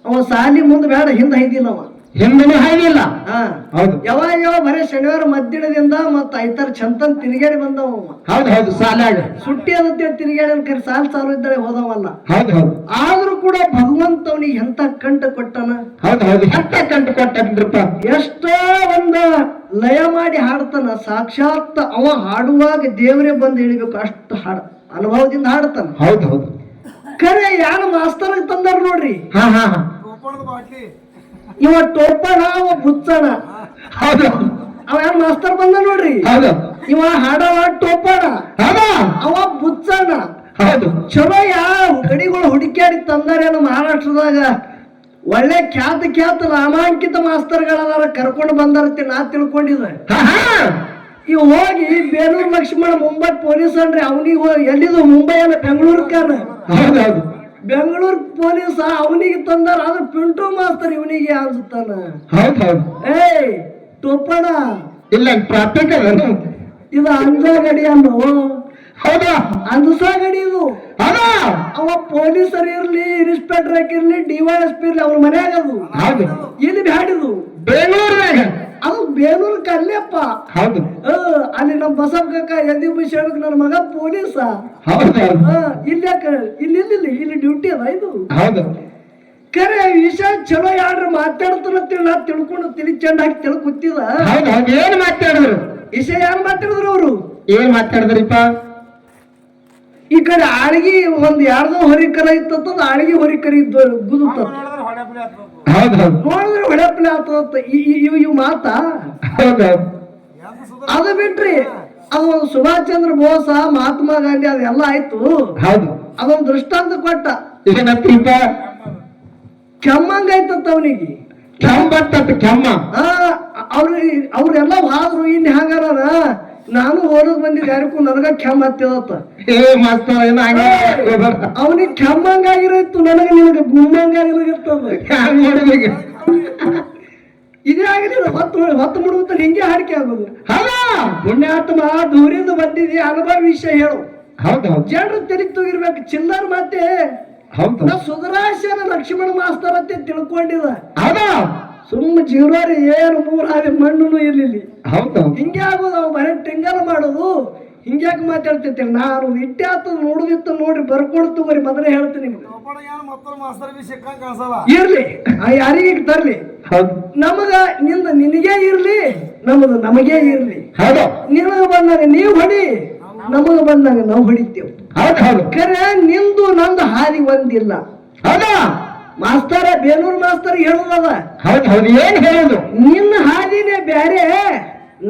ಅವ ಸಾಲಿ ಮುಂದ್ ಬೇಡ ಹಿಂದ ಹೈದಿಲ್ಲ ಅವ. ಹಿಂದನೂ ಹಾಯ್ದಿಲ್ಲ. ಹಾ ಹೌದು ಯಾವ ಬರೇ ಶನಿವಾರ ಮದ್ದಿಡದಿಂದ ಮತ್ತ ಐತಾರ ಚಂತನ್ ತಿರುಗಾಡಿ ಬಂದವ ಅವ. ಹೌದು ಹೌದು. ಸಾಲಾಗ ಸುಟ್ಟಿ ಅದಂತೇಳಿ ತಿರುಗಾಡಿ ಕರೆ ಸಾಲ್ ಚಾಲು ಇದ್ದಾಳೆ ಹೋದವಲ್ಲ. ಹೌದು ಹೌದು. ಆದ್ರೂ ಕೂಡ ಭಗವಂತ ಅವನಿಗೆ ಎಂತ ಕಂಠ ಕೊಟ್ಟನ. ಹೌದು ಹೌದು. ಎಂತ ಕಂಡು ಕೊಟ್ಟನ್ರಪ್ಪ. ಎಷ್ಟೋ ಒಂದ ಲಯ ಮಾಡಿ ಹಾಡ್ತಾನ. ಸಾಕ್ಷಾತ್ ಅವ ಹಾಡುವಾಗ ದೇವರೇ ಬಂದು ಹೇಳಿಬೇಕು ಅಷ್ಟು ಹಾಡ ಅನುಭವದಿಂದ ಹಾಡ್ತಾನ. ಹೌದು ಹೌದು. ಖರೆ ಯಾರು ಮಾಸ್ತರ್ ತಂದಾರ ನೋಡ್ರಿ. ಹಾ ಹಾ ಹಾ. ಇವ ಟೋಪಣ ಅವ ಬುಚ್ಚಣ. ಹೌದು. ಅವ ಯಾರು ಮಾಸ್ತರ್ ಬಂದ ನೋಡ್ರಿ. ಹೌದು. ಇವ ಹಾಡವ ಟೋಪಣ, ಹೌದಾ. ಅವ ಬುಚ್ಚಣ. ಹೌದು. ಚಲೋ ಯಾವ ಗಡಿಗಳು ಹುಡುಕ್ಯಾಡಿ ತಂದಾರೇನು ಮಹಾರಾಷ್ಟ್ರದಾಗ. ಒಳ್ಳೆ ಖ್ಯಾತ ನಾಮಾಂಕಿತ ಮಾಸ್ತರ್ಗಳದಾರ ಕರ್ಕೊಂಡು ಬಂದಾರತ್ತೆ ನಾ ತಿಳ್ಕೊಂಡಿದ್ದೆ. ಹಾ ಹಾ. ಇವ್ ಹೋಗಿ ಬೇಲೂರು ಲಕ್ಷ್ಮಣ ಮುಂಬೈ ಪೊಲೀಸ್ ಅನ್ರಿ ಅವನಿಗೆ ಎಲ್ಲಿದು ಮುಂಬೈ ಅಲ್ಲ ಬೆಂಗಳೂರ್ಕಾನ. ಹೌದು ಹೌದು. ಬೆಂಗಳೂರು ಪೊಲೀಸ್ ಅವನಿಗೆ ತಂದಾರ. ಆದ್ರೆ ಪಿಂಟು ಮಾಸ್ತರ್ ಇವನಿಗೆ ಅನ್ಸುತ್ತಾನ. ಹೌದು ಹೌದು. ಏಯ್ ಟೋಪಣ ಇಲ್ಲ ಟ್ರಾಫಿಕ್ ಅದನು. ಇದು ಅಂಜಾ ಗಡಿ ಅನ್ನು. ಹೌದಾ. ಅಂಜಸಾ ಗಡಿ ಇದು. ಹೌದಾ. ಅವ ಪೊಲೀಸರು ಇರ್ಲಿ ಇನ್ಸ್ಪೆಕ್ಟರ್ ಇರ್ಲಿ DYSP ಇರ್ಲಿ ಅವ್ರ ಮನ್ಯಾಗ ಅದು. ಹೌದು. ಇಲ್ಲಿ ಬ್ಯಾಡಿದು ಬೆಂಗಳೂರಿನಾಗ. ಅದು ಬೇಲೂರು ಕಲ್ಲೆಪ್ಪ. ಹೌದು. ಅಲ್ಲಿ ನಮ್ಮ ಬಸವ ಕಾಕ ಎದಿ ಬಿಷಣಕ್ ನನ್ನ ಮಗ ಪೊಲೀಸ. ಹೌದು ಹೌದು. ಇಲ್ಲಿ ಡ್ಯೂಟಿ ಅದ ಇದು. ಹೌದು. ಕರೆ ವಿಷಯ ಚಲೋ ಯಾರು ಮಾತಾಡ್ತಾನಂತೇಳಿ ನಾ ತಿಳ್ಕೊಂಡು ತಿಳಿ ಚೆಂದ ಹಾಕಿ ತಿಳ್ಕೊತ್ತಿದ. ಹೌದು ಹೌದು. ಏನ್ ಮಾತಾಡಿದ್ರು? ವಿಷಯ ಯಾರು ಮಾತಾಡಿದ್ರು ಅವರು? ಏನ್ ಮಾತಾಡಿದ್ರಿಪ್ಪ? ಈ ಕಡೆ ಆಳ್ಗಿ ಒಂದ್ ಯಾರ್ದೋ ಹೊರಿಕರ ಇತ್ತದ ಆಳ್ಗಿ ಹೊರಿಕರ ಇದ್ದು ಗುದುತ್ತ. ಹೌದು ಹೌದು. ನೋಡಿದ್ರೆ ಹೊಡೆಪ್ಲೆ ಆಗ್ತದ. ಇವ್ ಮಾತಾ. ಹೌದು ಹೌದು. ಅದು ಬಿಟ್ರಿ ಅದು ಒಂದು ಸುಭಾಷ್ ಚಂದ್ರ ಬೋಸ ಮಹಾತ್ಮ ಗಾಂಧಿ ಅದೆಲ್ಲ ಆಯ್ತು. ಹೌದು. ಅದೊಂದು ದೃಷ್ಟಾಂತ ಕೊಟ್ಟ. ಏನಂತೀಪ? ಕೆಮ್ಮಂಗ ಆಯ್ತತ್ತ ಅವನಿಗೆ. ಕೆಂಬತ್ತ ಕೆಮ್ಮ. ಅವ್ರೆಲ್ಲ ಹಾದ್ರು ಇನ್ ಹಂಗಾರ ನಾನು ಓದದ್ ಬಂದಿದ್ದೆ ಯಾರಿಗೂ ನನಗ ಕೆಮ್ಮ ಹತ್ತಿದತ್ತ. ಏ ಮಾಸ್ತರ್ ಏನ ಅವನಿಗೆ ಕೆಮ್ಮಂಗಾಗಿರತ್ತು ನನಗ ನಿನಗ ಗುಮ್ಮಂಗಾಗಿರ್ತದ. ಇದೇ ಆಗಲಿಲ್ಲ. ಹೊತ್ತು ಮುಡುತ್ತ ಹಿಂಗೆ ಹಾಡಿಕೆ ಆಗೋದು. ಪುಣ್ಯಾತ್ಮ ದೂರಿಂದ ಬಂದಿದೆ ಅನುಭವ ವಿಷಯ ಹೇಳು. ಹೌದು. ಜನರು ತೆಲಿ ತೂಗಿರ್ಬೇಕು. ಚಿಲ್ಲರ್ ಮತ್ತೆ ಹೌದು. ಸುಧರಾಶನ ಲಕ್ಷ್ಮಣ ಮಾಸ್ತರ್ ಅಂತ ತಿಳ್ಕೊಂಡಿದ. ಹೌದಾ. ಸುಮ್ಮ ಜೀವನವ್ರಿ ಏನು 3 ಹಾದಿ ಮಣ್ಣು ಇರ್ಲಿಲ್ಲ. ಹೌದು. ಹಿಂಗೆ ಆಗೋದು. ಅವ್ ಬರೀ ಟಿಂಗಲ್ ಮಾಡೋದು. ಹಿಂಗ್ಯಾಕೆ ಮಾತಾಡ್ತೈತಿ? ನಾನು ಇಟ್ಟೆ ಆತದ ನೋಡುದಿತ್ತು ನೋಡ್ರಿ ಬರ್ಕೊಂಡು ತಗೋರಿ ಮೊದಲೇ ಹೇಳ್ತೀನಿ ನಿಮ್ಗೆ. ಇರ್ಲಿ ಯಾರಿಗೆ ತರ್ಲಿ. ನಮಗ ನಿನಗೇ ಇರ್ಲಿ ನಮಗ ನಮಗೇ ಇರ್ಲಿ. ನಿನಗ ಬಂದಾಗ ನೀವು ಹೊಡಿ, ನಮಗ ಬಂದಾಗ ನಾವು ಹೊಡಿತೇವೆ. ಖರೆ ನಿಂದು ನಂದು ಹಾದಿ ಒಂದಿಲ್ಲ. ಹೌದಾ. ಮಾಸ್ತರ ಬೇಲೂರು ಮಾಸ್ತರ್ ಹೇಳುದದ. ಹೌದು ಹೌದು. ಏನ್ ಹೇಳುದು? ನಿನ್ನ ಹಾದಿನೇ ಬ್ಯಾರೆ,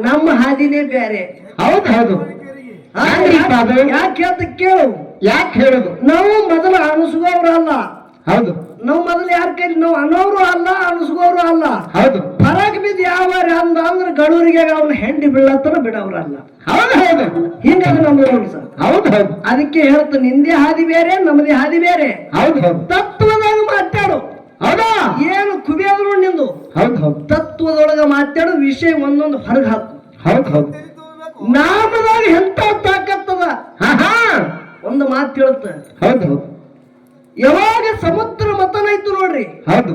ನಮ್ಮ ಹಾದಿನೇ ಬ್ಯಾರೆ. ಹೌದು ಹೌದು. ಯಾಕೆ ಅಂತ ಕೇಳು. ಯಾಕೆ ಹೇಳುದು? ನಾವು ಮೊದಲು ಅನಿಸುವವರು ಅಲ್ಲ. ಹೌದು. ನಾವು ಮೊದಲು ಯಾರ ಕೈ ನಾವು ಅನ್ನೋರು ಅಲ್ಲ, ಅನಿಸುವವರು ಅಲ್ಲ. ಹೌದು. ಹೊರಗ್ ಬಿದ್ದು ಯಾವ ಅಂದ್ರೆ ಗಡೂರಿಗೆ ಅವನ ಹೆಂಡಿ ಬೀಳತ್ತನ ಬಿಡವ್ರಲ್ಲ. ಹೌದು ಹೌದು. ಹಿಂಗಾಗ ನಮ್ದು ಸರ್. ಹೌದು ಹೌದು. ಅದಕ್ಕೆ ಹೇಳ್ತ ನಿಂದೇ ಹಾದಿ ಬೇರೆ, ನಮ್ಮದೇ ಹಾದಿ ಬೇರೆ. ಹೌದು ಹೌದು. ತತ್ವದಾಗ ಮಾತಾಡು. ಹೌದಾ. ಏನು ಕುಬಿಯಾದ್ರು ನಿಂದು. ಹೌದು ಹೌದು. ತತ್ವದೊಳಗ ಮಾತಾಡು. ವಿಷಯ ಒಂದೊಂದು ಹೊರಗೆ ಹಾಕು. ಹೌದು ಹೌದು. ನಾಮದಾಗ ಎಂತ ತಾಕತ್ತದ. ಒಂದು ಮಾತು ಹೇಳುತ್ತ. ಹೌದು ಹೌದು. ಯಾವಾಗ ಸಮುದ್ರ ಮತನ ಇತ್ತು ನೋಡ್ರಿ. ಹೌದು.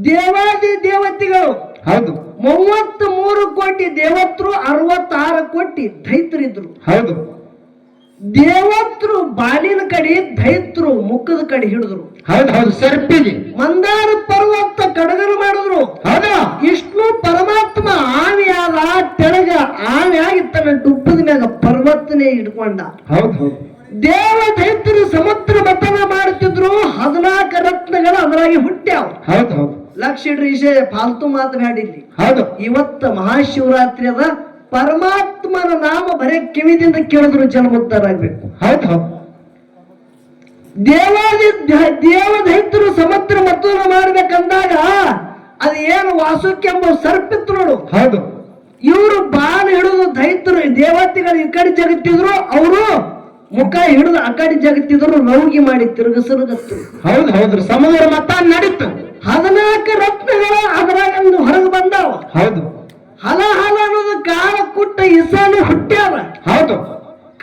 ದೇವಾದಿ ದೇವತೆಗಳು. ಹೌದು. 33 ಕೋಟಿ ದೇವತ್ರು, 66 ಕೋಟಿ ದೈತ್ರಿದ್ರು. ಹೌದು. ದೇವತ್ರು ಬಾಲಿನ ಕಡೆ, ದೈತ್ರು ಮುಖದ ಕಡೆ ಹಿಡಿದ್ರು. ಹೌದು ಹೌದು. ಸರ್ಪಿಗೆ ಮಂದಾರ ಪರ್ವತ ಕಡಗಲು ಮಾಡಿದ್ರು. ಹೌದಾ. ವಿಷ್ಣು ಪರಮಾತ್ಮ ಆವಿಯಾದ ತೆಳಗ ಆವಿಯಾಗಿ ತನ್ನ ಡುಬ್ಬದ ಮ್ಯಾಗ ಪರ್ವತನೇ ಇಟ್ಕೊಂಡ. ಹೌದು ಹೌದು. ದೇವ ದೈತ್ಯರು ಸಮುದ್ರ ಮತನ ಮಾಡುತ್ತಿದ್ರು. 14 ರತ್ನಗಳು ಅದರಾಗಿ ಹುಟ್ಟ್ಯಾವ. ಹೌದು ಹೌದು. ಲಕ್ಷ ಇಡ್ರಿ ವಿಷಯ ಫಾಲ್ತು ಮಾತು ಬ್ಯಾಡಿಲ್ಲಿ. ಹೌದು. ಇವತ್ತ ಮಹಾಶಿವರಾತ್ರಿ ಅದ. ಪರಮಾತ್ಮನ ನಾಮ ಬರೇ ಕಿವಿದಿಂದ ಕೇಳಿದ್ರು ಜನ ಮುಕ್ತರಾಗ್ಬೇಕು. ಹೌದು ಹೌದು. ದೇವದೈತ್ಯರು ಸಮುದ್ರ ಮತನ ಮಾಡ್ಬೇಕಂದಾಗ ಅದು ಏನು ವಾಸುಕ್ಕೆಂಬ ಸರ್ಪಿತ್ತು ನೋಡು. ಹೌದು. ಇವರು ಬಾಣ ಹಿಡಿದು ದೈತ್ಯರು ದೇವತೆಗಳು ಈ ಕಡೆ ಜಗತ್ತಿದ್ರು, ಅವರು ಮುಖ ಹಿಡಿದು ಆ ಕಡೆ ಜಗತ್ತಿದ್ರು. ಲೌಗಿ ಮಾಡಿ ತಿರುಗಿಸರುಗತ್ತು. ಹೌದು ಹೌದು. ಸಮುದ್ರ ಮತ ನಡೀತು. 14 ರತ್ನಗಳು ಅದರಾಗ ಹೊರಗೆ ಬಂದಾವ. ಹೌದು. ಹಲ ಅನ್ನೋದು ಕಾಲ ಕುಟ್ಟ ಇಸಾನು ಹುಟ್ಟ್ಯಾವ. ಹೌದು.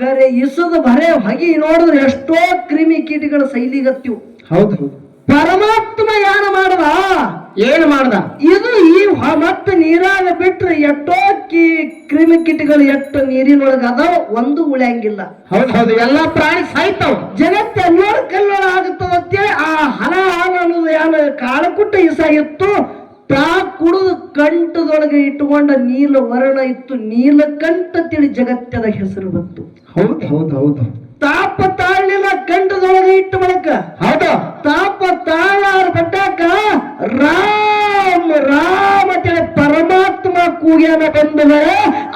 ಕರೆ ಇಸದ ಬರೇ ಹೊಗಿ ನೋಡಿದ್ರೆ ಎಷ್ಟೋ ಕ್ರಿಮಿ ಕೀಟಗಳ ಸೈಲಿಗತ್ತೀವ್. ಹೌದು ಹೌದು. ಪರಮಾತ್ಮ ಯಾನ ಮಾಡದ ಏನ್ ಮಾಡ್ದ? ಇದು ಮತ್ತೆ ನೀರಾಗ ಬಿಟ್ರೆ ಎಷ್ಟೋ ಕ್ರಿಮಿ ಕೀಟಗಳು ಎಷ್ಟು ನೀರಿನೊಳಗ ಅದಾವ, ಒಂದು ಉಳಿಯಂಗಿಲ್ಲ. ಹೌದು ಹೌದು, ಎಲ್ಲಾ ಪ್ರಾಣಿ ಸಾಯ್ತಾವ. ಜಗತ್ತ ಎಲ್ಲೋಳ ಕಲ್ಲೋಳ ಆಗುತ್ತದಂತೆ. ಆ ಹಣ ಅನ್ನೋದು ಯಾನ ಕಾಳಕುಟ್ಟ ಇಸ ಇತ್ತು, ತಾ ಕುಡಿದು ಕಂಠದೊಳಗೆ ಇಟ್ಟುಕೊಂಡ ನೀಲ ವರ್ಣ ಇತ್ತು, ನೀಲಕಂಠ ತಿಳಿ ಜಗತ್ತದ ಹೆಸರು ಬಂತು. ಹೌದು ಹೌದು ಹೌದು. ತಾಪ ತಾಳ್ಲಿಲ್ಲ ಕಂಠದೊಳಗೆ ಇಟ್ಟು ಬಳಕ. ಹೌದು. ತಾಪ ತಾಳಾರ ಬಟ್ಟಾಕ ರಾಮ ರಾಮ ತಿಳಿ ಪರಮಾತ್ಮ ಕೂಗ್ಯಾನ ಬಂದವ.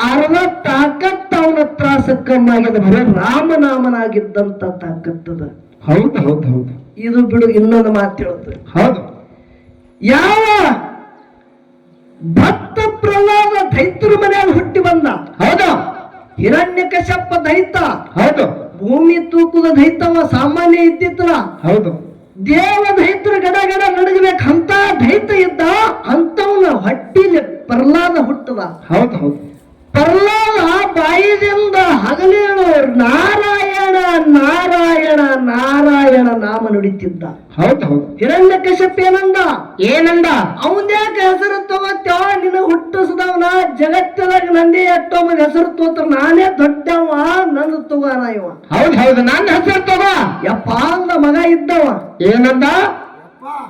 ಅರ್ಧ ತಾಕತ್ತ ಅವನ ತ್ರಾಸ ಕಮ್ಮಾಗ್ಯದ, ಬರೀ ರಾಮನಾಮನಾಗಿದ್ದಂತ ತಾಕತ್ತದ. ಹೌದು ಹೌದು ಹೌದು. ಇದು ಬಿಡು, ಇನ್ನೊಂದು ಮಾತು ಹೇಳುತ್ತೆ. ಹೌದು. ಯಾವ ಭಕ್ತ ಪ್ರಹ್ಲಾದ ದೈತ್ಯರ ಮನೆಯಲ್ಲಿ ಹುಟ್ಟಿ ಬಂದ. ಹೌದು. ಹಿರಣ್ಯಕಶ್ಯಪ ದೈತ. ಹೌದು. ಭೂಮಿ ತೂಕದ ದೈತವ ಸಾಮಾನ್ಯ ಇದ್ದಿತ್ತಲ್ಲ. ಹೌದು. ದೇವ ದೈತ್ಯರು ಗಡ ಗಡ ನಡಗಬೇಕಂತ ದೈತ ಇದ್ದ, ಅಂತವನ ಹೊಟ್ಟಿಲಿ ಪ್ರಹ್ಲಾದ ಹುಟ್ಟದ. ಹೌದು ಹೌದು. ಪ್ರಹ್ಲಾದ ಬಾಯಿದಿಂದ ಹಗಲೇಳು ನಾರಾಯಣ ನಾರಾಯಣ ನಾರಾಯಣ ನಾಮ ನುಡಿತಿದ್ದ. ಹೌದು ಹೌದು. ಹಿರಣ್ಯಕಶ್ಯಪ ಏನಂದ? ಏನಂದ? ಅವನ್ಯಾಕ ಹೆಸರು ತಗೋತ್ಯವ? ನಿನ್ನ ಹುಟ್ಟಿಸಿದವನ ಜಗತ್ತದಾಗ ನಂದೇ ಎಷ್ಟೋ ಮಂದಿ ಹೆಸರು ತೋತ್ರ, ನಾನೇ ದೊಡ್ಡವ, ನನ್ನ ತಗೋನ ಇವ. ಹೌದು ಹೌದು, ನನ್ನ ಹೆಸರು ತಗೋ ಯಪ್ಪ ಅಂದ ಮಗ ಇದ್ದವ. ಏನಂದ?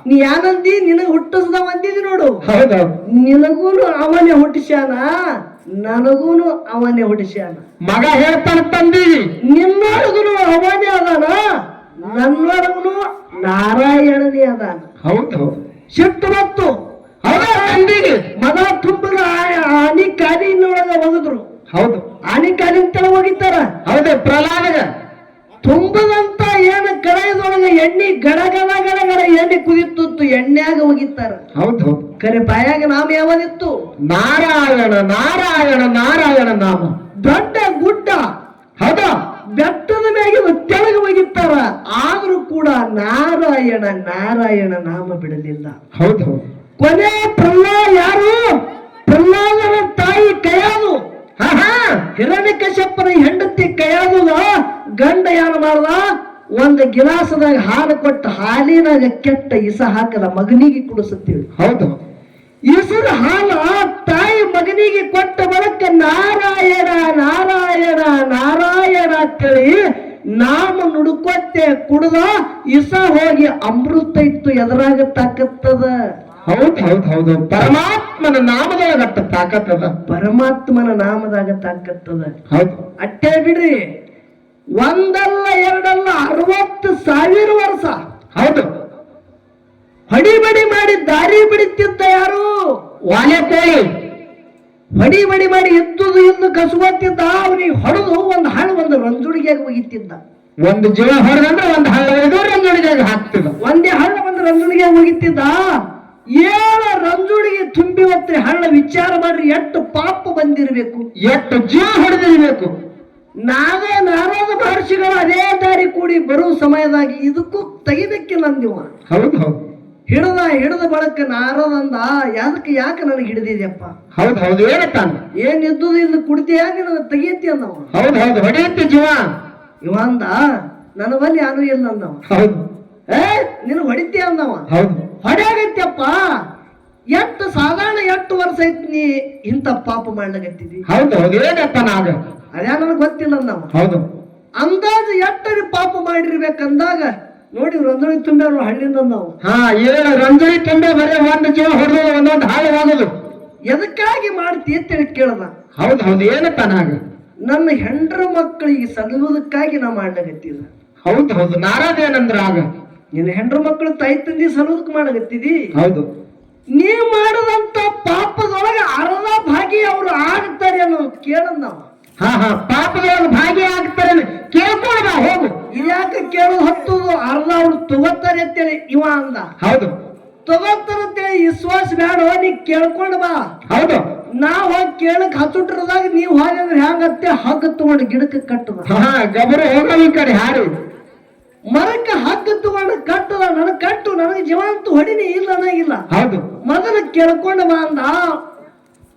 ನೀ ಯಾನಂದಿ? ನಿನಗ ಹುಟ್ಟಿಸ್ದವ ಅಂದಿದಿ ನೋಡು. ಹೌದು. ನಿನಗೂನು ಅವನೇ ಹುಟ್ಟಿಸ್ಯಾನ, ನನಗೂನು ಅವನೇ ಹುಟ್ಟಿಸ್ಯಾನ. ಮಗ ಹೇಳ್ತಾನ ತಂದಿ, ನಿನ್ನೊಳಗುನು ಅವನೇ ಅದಾನ, ನನ್ನೊಳಗುನು ನಾರಾಯಣನೇ ಅದಾನ. ಹೌದು. ಸಿಟ್ಟು ಬತ್ತು. ಹೌದಾ ತಂದಿಗೆ? ಮದ ತುಂಬದ ಆನಿ ಕಾಲಿನೊಳಗ ಒಗದ್ರು. ಹೌದು. ಆನಿ ಕಾಲಿನ ತಳ ಒಗಿತಾರ. ಹೌದು. ಪ್ರಹ್ಲಾದಗ ತುಂಬದಂತ ಏನ ಕಳೆದೊಳಗ ಎಣ್ಣೆ ಗಡ ಗಡ ಗಡ ಗಡ ಎಣ್ಣೆ ಕುದಿತ್ತು, ಎಣ್ಣೆಯಾಗ ಒಗಿತಾರ. ಹೌದು ಹೌದು. ಕರೆ ಬಾಯಾಗ ನಾಮ ಯಾವದಿತ್ತು? ನಾರಾಯಣ ನಾರಾಯಣ ನಾರಾಯಣ ನಾಮ. ದೊಡ್ಡ ಗುಡ್ಡ. ಹೌದಾ? ಬೆಟ್ಟದ ಮ್ಯಾಗ ತೆಳಗ ಒಗಿತಾರ, ಆದ್ರೂ ಕೂಡ ನಾರಾಯಣ ನಾರಾಯಣ ನಾಮ ಬಿಡಲಿಲ್ಲ. ಹೌದು ಹೌದು. ಕೊನೆ ಪ್ರಹ್ಲಾದ ಯಾರು? ಪ್ರಹ್ಲಾದನ ತಾಯಿ ಕಯಾದು. ಹಿರಣ್ಯಕಶ್ಯಪನ ಹೆಂಡತಿ ಕಯಾದುಗ ಗಂಡ ಏನು ಮಾಡ್ದ? ಒಂದು ಗಿಲಾಸದಾಗ ಹಾಲು ಕೊಟ್ಟ, ಹಾಲಿನಾಗ ಕೆಟ್ಟ ಇಸ ಹಾಕದ, ಮಗನಿಗೆ ಕುಡಿಸುತ್ತೀವಿ. ಹೌದು. ಇಸರ ಹಾಲ ತಾಯಿ ಮಗನಿಗೆ ಕೊಟ್ಟ ಬಳಕ ನಾರಾಯಣ ನಾರಾಯಣ ನಾರಾಯಣ ಅಂತೇಳಿ ನಾಮ ನುಡ್ಕೊತ್ತೆ ಕುಡ್ದ, ಇಸ ಹೋಗಿ ಅಮೃತ ಇತ್ತು ಎದುರಾಗ ತಾಕತ್ತದ. ಹೌದು ಹೌದು ಹೌದು. ಪರಮಾತ್ಮನ ನಾಮದೊಳಗಟ್ಟ ತಾಕತ್ತದ. ಪರಮಾತ್ಮನ ನಾಮದಾಗ ತಾಕತ್ತದ. ಹೌದು. ಅಟ್ಟೆ ಬಿಡ್ರಿ, ಒಂದಲ್ಲ ಎರಡಲ್ಲ 60,000 ವರ್ಷ. ಹೌದು. ಹೊಡಿಬಡಿ ಮಾಡಿ ದಾರಿ ಬಿಡುತ್ತಿದ್ದ ಯಾರು? ವಾಲೆ ಕೋಳಿ. ಹೊಡಿಬಡಿ ಮಾಡಿ ಎತ್ತುದು ಎಂದು ಕಸುಗುತ್ತಿದ್ದ. ಅವನಿಗೆ ಹೊಡೆದು ಒಂದು ಹಣ್ಣು ಒಂದು ರಂಜುಡಿಗೆ ಒಗಿತಿದ್ದ. ಒಂದು ಜೀವ ಹೊಡೆದಂದ್ರೆ ಒಂದು ಹಳ್ಳ ರಂಜುಡಿಗೆ ಹಾಕ್ತಿದ್ದ. ಒಂದೇ ಹಳ್ಳ ಒಂದು ರಂಜುಡಿಗೆ ಒಗಿತಿದ್ದ. 7 ರಂಜುಡಿಗೆ ತುಂಬಿ ಹೊತ್ತರೆ ಹಳ್ಳ. ವಿಚಾರ ಮಾಡ್ರಿ, ಎಷ್ಟು ಪಾಪ ಬಂದಿರಬೇಕು, ಎಷ್ಟು ಜೀವ ಹೊಡೆದಿರ್ಬೇಕು. ನಾವೇ ನಾರದ ಮಹರ್ಷಿಗಳು ಅದೇ ದಾರಿ ಕೂಡಿ ಬರುವ ಸಮಯದಾಗ ಇದಕ್ಕೂ ತೆಗಿಬೇಕಿಲ್ಲ ಅಂದಿವ. ಹೌದು ಹೌದು. ಹಿಡದ ಬಳಕ ನಾರದಂದ, ಯಾಕೆ ನನಗೆ ಹಿಡಿದಿದ್ಯಪ್ಪ? ಹೌದು ಹೌದು. ಏನತ್ತಾನ? ಏನಿದ್ದು ಇಲ್ಲಿ ಕುಡ್ತೀಯ, ನಿನಗೆ ತೆಗಿಯತಿ ಅಂದವ. ಹೌದು ಹೌದು. ಹೊಡೆಯುತ್ತೆ ಜೀವ. ಇವ ಅಂದ, ನನ್ನ ಬಲ್ಲಿ ಯಾರು ಇಲ್ಲ ಅಂದವ. ಹೌದು. ನಿನ್ ಹೊಡಿತೀಯ ಅಂದವ. ಹೌದು. ಹೊಡೆಯಾಗತ್ತಪ್ಪ. ಎಷ್ಟು ಸಾಧಾರಣ 8 ವರ್ಷ ಐತಿ ನೀ ಇಂಥ ಪಾಪ ಮಾಡ್ಲಾಗತ್ತಿದಿ. ಹೌದು ಹೌದು. ಏನತ್ತಾನ ಆಗ? ಅದ್ಯಾ ನನಗೆ ಗೊತ್ತಿಲ್ಲ ಅಂದವ. ಹೌದು. ಅಂದಾಜು ಎಟ್ಟರಿ ಪಾಪ ಮಾಡಿರ್ಬೇಕಂದಾಗ ನೋಡಿ ರಂಜುಳಿ ತುಂಬ್ಯಾರು ಹಳ್ಳಿಂದ ನಾವು. 7 ರಂಜುಳಿ ತುಂಬೆ ಬರೀ ಒಂದು ಜೀವ ಹೊಡೆದು ಒಂದೊಂದು ಹಾಳು ಹೋಗುದು. ಎದಕ್ಕಾಗಿ ಮಾಡ್ತಿ ಅಂತೇಳಿ ಕೇಳದ. ಹೌದು ಹೌದು. ಏನತ್ತಾನ ಆಗ? ನನ್ನ ಹೆಂಡ್ರ ಮಕ್ಕಳಿಗೆ ಸಲುವುದಕ್ಕಾಗಿ ನಾ ಮಾಡ್ಲಾಗತ್ತಿದ. ಹೌದು ಹೌದು. ನಾರಾದ ಏನಂದ್ರ ಆಗ? ನಿನ್ನ ಹೆಂಡ್ರ ಮಕ್ಕಳು ತಾಯಿ ತಂದಿ ಸಲುವುದಕ್ಕೆ ಮಾಡಾಗತ್ತಿದಿ. ಹೌದು. ನೀ ಮಾಡದಂತ ಪಾಪದೊಳಗೆ ಅರ್ಧ ಭಾಗಿ ಅವರು ಆಗ್ತಾರೆ ಅನ್ನೋ ಕೇಳದ್ ನಾವು. ಪಾಪದೊಳಗೆ ಭಾಗಿ ಆಗ್ತಾರೆ ಕೇಳ್ಕೊಂಡ ಬಾ, ಹೋಗು. ಇದ್ಯಾಕೆ ಕೇಳೋದು ಹತ್ತುದು? ಅರ್ಧ ಅವ್ರು ತಗೋತಾರೆ ಅಂತೇಳಿ ಇವ ಅಂದ. ಹೌದು. ತಗೋತಾರ ಅಂತೇಳಿ ವಿಶ್ವಾಸ ಬೇಡ, ನೀ ಕೇಳ್ಕೊಂಡ್ ಬಾ. ಹೌದು. ನಾವ್ ಹೋಗಿ ಕೇಳಕ್ ಹಚ್ಚುಟ್ರದಾಗ ನೀವ್ ಹೋಗಿ ಅಂದ್ರೆ ಹೆಂಗತ್ತೆ ಹಗ್ಗ ತಗೊಂಡು ಗಿಡಕ್ಕೆ ಕಟ್ಟದ. ಗಬರು ಹೋಗವ ಈ ಕಡೆ ಹಾರಿ ಮರಕ್ಕೆ ಹಗ್ಗ ತಗೊಂಡು ಕಟ್ಟದ. ನನಗ್ ಕಟ್ಟು, ನನಗೆ ಜೀವಂತ ಹೊಡಿನಿ ಇಲ್ಲ ಅನ್ನಂಗಿಲ್ಲ. ಹೌದು. ಮೊದಲು ಕೇಳ್ಕೊಂಡ ಬಾ ಅಂದ.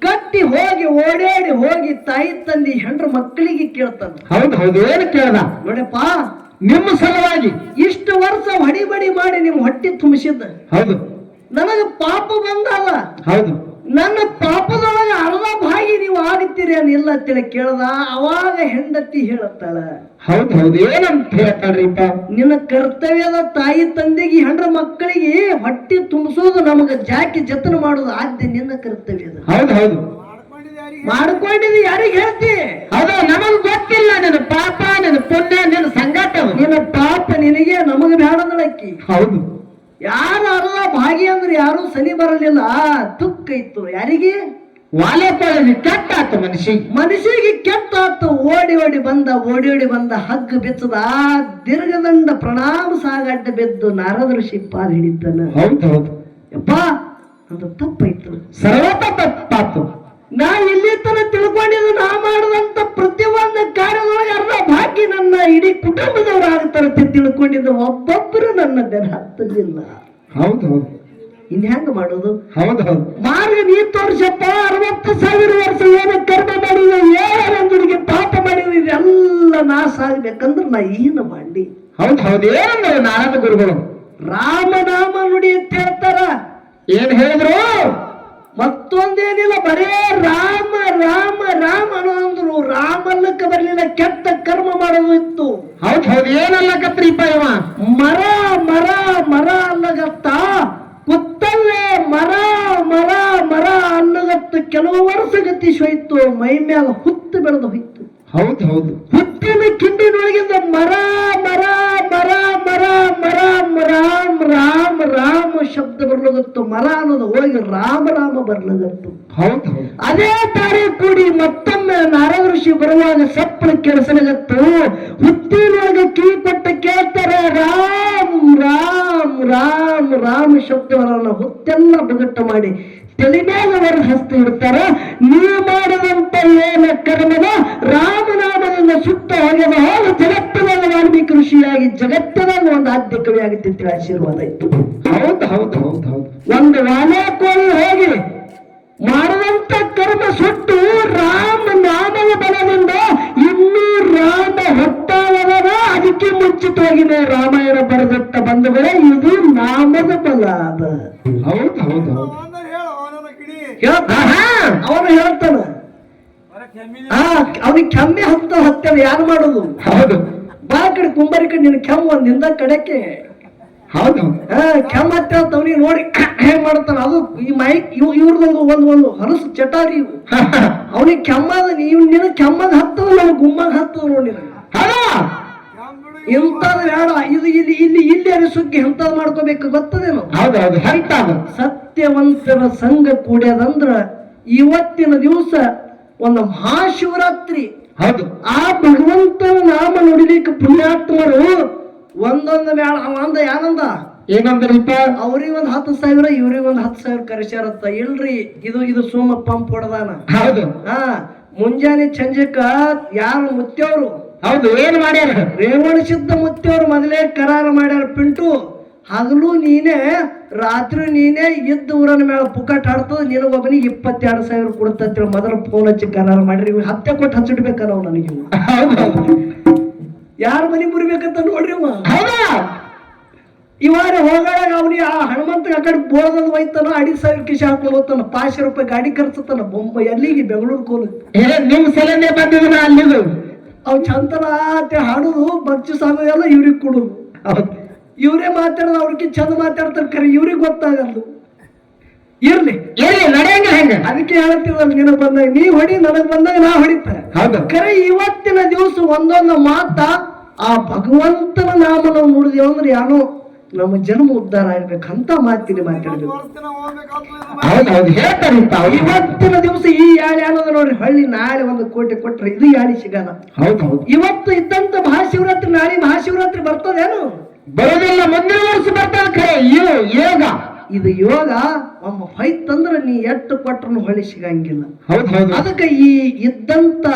ಕಟ್ಟಿ ಹೋಗಿ ಓಡಾಡಿ ಹೋಗಿ ತಾಯಿ ತಂದಿ ಹೆಂಡ್ರ ಮಕ್ಕಳಿಗೆ ಕೇಳ್ತಾನ. ಹೌದು ಹೌದು, ಏನು ಕೇಳ್ದ? ನೋಡಪ್ಪ, ನಿಮ್ಮ ಸಲುವಾಗಿ ಇಷ್ಟು ವರ್ಷ ಹೊಡಿಬಡಿ ಮಾಡಿ ನಿಮ್ ಹೊಟ್ಟಿ ತುಂಬಿಸಿದ್ದ, ಹೌದು ನನಗ ಪಾಪ ಬಂದಲ್ಲ, ಹೌದು, ನನ್ನ ಪಾಪದೊಳಗ ಅರ್ಧ ಭಾಗಿ ನೀವು ಆಗುತ್ತೀರಿ ಅನಿಲ್ಲ ಅಂತೇಳಿ ಕೇಳ್ದ. ಅವಾಗ ಹೆಂಡತಿ ಹೇಳತ್ತಾಳ, ಹೌದು ಹೌದು, ಏನಂತ ಹೇಳ್ತಾಳ್ರಿಪ್ಪ? ನಿನ್ನ ಕರ್ತವ್ಯದ ತಾಯಿ ತಂದೆಗೆ ಹೆಂಡ್ರ ಮಕ್ಕಳಿಗೆ ಹೊಟ್ಟಿ ತುಂಬಿಸೋದು ನಮಗ ಜಾಕಿ ಜತನ ಮಾಡೋದು ಆದ್ಯ ನಿನ್ನ ಕರ್ತವ್ಯದ. ಹೌದು ಹೌದು, ಮಾಡ್ಕೊಂಡಿದ್ದು ಯಾರಿಗೆ ಹೇಳ್ತಿ? ಅದು ನಮಗ್ ಗೊತ್ತಿಲ್ಲ. ನಿನ್ನ ಪಾಪ, ನಿನ್ನ ಪುಣ್ಯ, ನಿನ್ನ ಸಂಗಾಟ, ನಿನ್ನ ಪಾಪ ನಿನಗೆ, ನಮಗ ಬೇಡದಳಕ್ಕಿ. ಹೌದು, ಯಾರು ಅರ್ಧ ಭಾಗಿ ಅಂದ್ರೆ ಯಾರು ಸನಿ ಬರಲಿಲ್ಲ, ತುಕ್ಕ ಇತ್ತು. ಯಾರಿಗೆ? ವಾಲೆ ಕೊಳಲಿ ಕೆಟ್ಟಾತು ಮನುಷ್ಯಗೆ ಕೆಟ್ಟಾತು. ಓಡಿ ಓಡಿ ಬಂದ ಹಗ್ಗ ಬೆಚ್ಚದ ದೀರ್ಘದಂಡ ಪ್ರಣಾಮ ಸಾಗಡ್ಡ ಬೆದ್ದು ನಾರದ ಋಷಿ ಪಾದ ಹಿಡಿತಾನ. ಹೌದು ಹೌದು, ಯಪ್ಪ ಅದು ತಪ್ಪಾಯ್ತು, ಸರ್ವತ ತಪ್ಪಾತು. ನಾ ಇಲ್ಲಿ ತನ ತಿಳ್ಕೊಂಡಿದ್ದು, ನಾ ಮಾಡದಂತ ಪ್ರತಿಯೊಂದು ಕಾರ್ಯದೊಳಗೆ ಅರ್ಧ ಭಾಗ್ಯ ನನ್ನ ಇಡೀ ಕುಟುಂಬದವರು ಆಗ್ತಾರಂತೆ ತಿಳ್ಕೊಂಡಿದ್ದು. ಒಬ್ಬೊಬ್ಬರು ನನ್ನ ಬೆನ್ನ ಹತ್ತಲಿಲ್ಲ. ಹೌದು ಹೌದು, ಇನ್ ಹೆಂಗ ಮಾಡೋದು? ಹೌದು ಹೌದು, ಮಾರ್ಗ ನೀ ತೋರ್ಸಪ್ಪ. 60,000 ವರ್ಷ ಏನು ಕರ್ಮ ಮಾಡಿದ, ಏನಂದ್ರಿಗೆ ಪಾಪ ಮಾಡಿದ್ವಿ, ಇದೆಲ್ಲ ನಾಶ ಆಗ್ಬೇಕಂದ್ರೆ ನಾ ಏನು ಮಾಡಿ? ಹೌದು ಹೌದು, ಏನಂದ್ರೆ ನಾರದ ಗುರುಗಳು ರಾಮನಾಮ ನುಡಿ ಅಂತ ಹೇಳ್ತಾರ. ಏನ್ ಹೇಳಿದ್ರು? ಮತ್ತೊಂದೇನಿಲ್ಲ, ಬರೇ ರಾಮ ರಾಮ ರಾಮ ಅನ್ನೋ ಅಂದ್ರು. ರಾಮಲ್ಲಕ್ಕ ಬರ್ಲಿಲ್ಲ, ಕೆಟ್ಟ ಕರ್ಮ ಮಾಡೋದು ಇತ್ತು. ಹೌದು ಹೌದು, ಏನಲ್ಲಕತ್ರಿಪ್ಪ ಇವ? ಮರ ಮರ ಮರ ಅಲ್ಲಗತ್ತ, ಕುತ್ತಲ್ಲೇ ಮರ ಮರ ಮರ ಅನ್ನಗತ್ತು. ಕೆಲವು ವರ್ಷ ಗತಿಸೋಯ್ತು, ಮೈ ಮ್ಯಾಲ ಹುತ್ತು ಬೆಳೆದು ಹೋಯ್ತು. ಹೌದು ಹೌದು, ಹುಟ್ಟಿನ ಕಿಂಡಿನೊಳಗಿಂದ ಮರ ಮರ ಮರ ಮರ ಮರ ರಾಮ ರಾಮ ರಾಮ ಶಬ್ದ ಬರ್ಲಗತ್ತು. ಮರ ಅನ್ನೋದು ಹೋಗಿ ರಾಮ ರಾಮ ಬರ್ಲಗತ್ತು. ಹೌದು ಹೌದು, ಅದೇ ದಾರಿ ಕೂಡಿ ಮತ್ತೊಮ್ಮೆ ನಾರದ ಋಷಿ ಬರುವಾಗ ಸಪ್ಪಳ ಕೆಲಸನಗತ್ತು. ಹುಟ್ಟಿನೊಳಗೆ ಕಿವಿ ಕೊಟ್ಟ ಕೇಳ್ತಾರೆ, ರಾಮ್ ರಾಮ್ ರಾಮ್ ರಾಮ ಶಬ್ದವರನ್ನ ಹುತ್ತೆಲ್ಲ ಬಗಟ್ಟ ಮಾಡಿ ತಲೆ ಮೇಲೆ ಅವರ ಹಸ್ತ ಇಡ್ತಾರ. ನೀವು ಮಾಡಿದಂತ ಏನ ಕರ್ಮದ ರಾಮನಾಮದಿಂದ ಸುತ್ತ ಹೋಗ್ಯದ ಹೋಗಿ ಜಗತ್ತದಾಗ ವಾಲ್ಮೀಕಿ ಋಷಿಯಾಗಿ ಜಗತ್ತದಾಗ ಒಂದು ಆದ್ಯ ಕವಿ ಆಗುತ್ತೆ ಆಶೀರ್ವಾದ ಇತ್ತು. ಹೌದು ಹೌದು ಹೌದು ಹೌದು, ಒಂದು ವಾಲ್ಮೀಕಿ ಹೋಗಿ ಮಾಡಿದಂತ ಕರ್ಮ ಸುಟ್ಟು ರಾಮ ನಾಮದ ಬಲದಿಂದ ಇನ್ನೂ ರಾಮ ಹೊತ್ತಾವದ. ಅದಕ್ಕೆ ಮುಂಚಿತವಾಗಿನ ರಾಮಾಯಣ ಬರೆದತ್ತ ಬಂಧುಗಳೇ, ಇದು ನಾಮದ ಬಲ ಅದ. ಹೌದು ಹೌದು ಹೌದು, ಅವನು ಹೇಳ್ತಾನ, ಅವನಿಗೆ ಕೆಮ್ಮೆ ಹತ್ತದ ಯಾರು ಮಾಡೋದು? ಹೌದು, ಬಾ ಕಡೆ ಕುಂಬಾರಿ ಕಡೆ ನಿನ್ ಕೆಮ್ಮ ಒಂದಿಂದ ಕಡೆಕ್ಕೆ. ಹೌದು, ಕೆಮ್ಮ ಹತ್ತ ಅವನಿಗೆ ನೋಡಿ ಹೆಂಗ್ ಮಾಡ್ತಾನ. ಅದು ಈ ಮೈಕ್ ಇವ್ರದೊಂದು ಒಂದು ಹೊಲಸು ಚಟಾರಿ ಇವು. ಅವನಿಗೆ ಕೆಮ್ಮದ, ನೀವು ನಿನ್ನ ಕೆಮ್ಮದ ಹತ್ತದ, ನಮ್ಗೆ ಗುಮ್ಮದ ಹತ್ತದ ನೋಡಿ. ಇಂಥದ್ ಬೇಡ, ಇದು ಇಲ್ಲಿ ಇಲ್ಲಿ ಇಲ್ಲಿ ಅನಿಸುಗ್ಗೆ ಎಂತದ್ ಮಾಡ್ಕೋಬೇಕು ಗೊತ್ತದೇನು? ಹೌದು ಹೌದು, ಎಂತದು? ಸತ್ಯವಂತರ ಸಂಘ ಕೂಡ್ಯದಂದ್ರ ಇವತ್ತಿನ ದಿವಸ ಒಂದು ಮಹಾಶಿವರಾತ್ರಿ. ಹೌದು, ಆ ಭಗವಂತನ ನಾಮ ನುಡಿಲಿಕ್ಕೆ ಪುಣ್ಯಾತ್ಮರು ಒಂದೊಂದು ಬೇಡ. ಅವ ಅಂದ ಏನಂದ? ಏನಂದ್ರಿಪ್ಪ? ಅವ್ರಿಗೆ 10,000 ಇವ್ರಿಗೆ 10,000 ಕರೆಸ್ಯಾರತ್ತ. ಇಲ್ರಿ, ಇದು ಸೋಮ ಪಂಪ್ ಹೊಡೆದಾನ. ಹೌದು, ಮುಂಜಾನೆ ಸಂಜೆಕ ಯಾರು ಮುತ್ತೆಯವರು, ಹೌದು, ಏನ್ ಮಾಡ್ಯಾರ? ರೇವಣ ಸಿದ್ಧ ಮುತ್ತೆಯವರು ಮೊದಲೇ ಕರಾರ ಮಾಡ್ಯಾರ. ಪಿಂಟು, ಹಗಲು ನೀನೇ ರಾತ್ರಿ ನೀನೇ ಇದ್ದ ಊರನ ಮೇಲೆ ಪುಕ್ಕಟ್ ಹಾಡ್ತದ, ನಿನಗೊಬ್ಬನಿಗೆ 22,000 ಕೊಡ್ತಂತೇಳಿ ಮೊದಲು ಫೋನ್ ಹಚ್ಚಿ ಕರಾರ ಮಾಡ್ರಿ. 10 ಕೊಟ್ಟು ಹಚ್ಚಿಡ್ಬೇಕ ನಾವು ನನಗೆ. ಯಾರ ಮನೆ ಮುರಿಬೇಕಂತ ನೋಡ್ರಿ. ಇವಾರ ಹೋಗಾಗ ಅವನಿಗೆ ಆ ಹನುಮಂತ ಆ ಕಡೆ ಬೋಳದಂದು ಒಯ್ತಾನ. 2,500 ಕಿಶೆ ಹಾಕೊಂಡು ಹೋಗ್ತಾನ. 500 ರೂಪಾಯಿ ಗಾಡಿ ಖರ್ಚತಾನ. ಬೊಂಬೈ ಎಲ್ಲಿಗೆ? ಬೆಂಗಳೂರು ಕೋಲು. ನಿಮ್ ಸಲನೆ ಬಂದಿದ್ರ ಅಲ್ಲಿದು. ಅವ್ ಚಂತನ ಹಾಡುದು ಬಚ್ಚು ಸಾಗು ಎಲ್ಲ ಇವ್ರಿಗೆ ಕೊಡುದು. ಇವ್ರೇ ಮಾತಾಡೋದು, ಅವ್ರಿಗೆ ಚಂದ ಮಾತಾಡ್ತಾರೆ. ಕರೆ ಇವ್ರಿಗೆ ಗೊತ್ತಾಗಲ್ದು. ಇರ್ಲಿ ನಡೆಯಂಗ ಹೆಂಗ? ಅದಕ್ಕೆ ಹೇಳ್ತಿಲ್ಲ, ನಿನಗ್ ಬಂದಾಗ ನೀ ಹೊಡಿ, ನನಗ್ ಬಂದಾಗ ನಾ ಹೊಡಿತಾರೆ. ಕರೆ ಇವತ್ತಿನ ದಿವಸ ಒಂದೊಂದು ಮಾತ ಆ ಭಗವಂತನ ನಾಮ ನಾವು ನೋಡಿದೇವ ಅಂದ್ರೆ ಯಾರೋ ನಮ್ಮ ಜನ್ಮ ಉದ್ಧಾರ ಆಗ್ಬೇಕಂತ ಮಾತಿನ ಮಾತಾಡ್ಬೇಕು. ಇವತ್ತಿನ ದಿವಸ ಈ ಯಾಳಿ ಅನ್ನೋದು ನೋಡ್ರಿ, ಹಳ್ಳಿ ನಾಳೆ 1 ಕೋಟಿ ಕೊಟ್ರೆ ಇದು ಯಾಳಿ ಸಿಗಲ್ಲ. ಇವತ್ತು ಇದ್ದಂತ ಮಹಾಶಿವರಾತ್ರಿ ನಾಳೆ ಮಹಾಶಿವರಾತ್ರಿ ಬರ್ತದೇನು? ಬರೋದಿಲ್ಲ, ಮುಂದಿನ ವರ್ಷ ಬರ್ತದೆ. ಯೋಗ ಇದು ಯೋಗ. ಒಮ್ಮ ಫೈತ್ ಅಂದ್ರೆ ನೀ ಎಷ್ಟು ಕೊಟ್ರು ಹೊಳಿ ಸಿಗಂಗಿಲ್ಲ. ಅದಕ್ಕೆ ಈ ಇದ್ದಂತ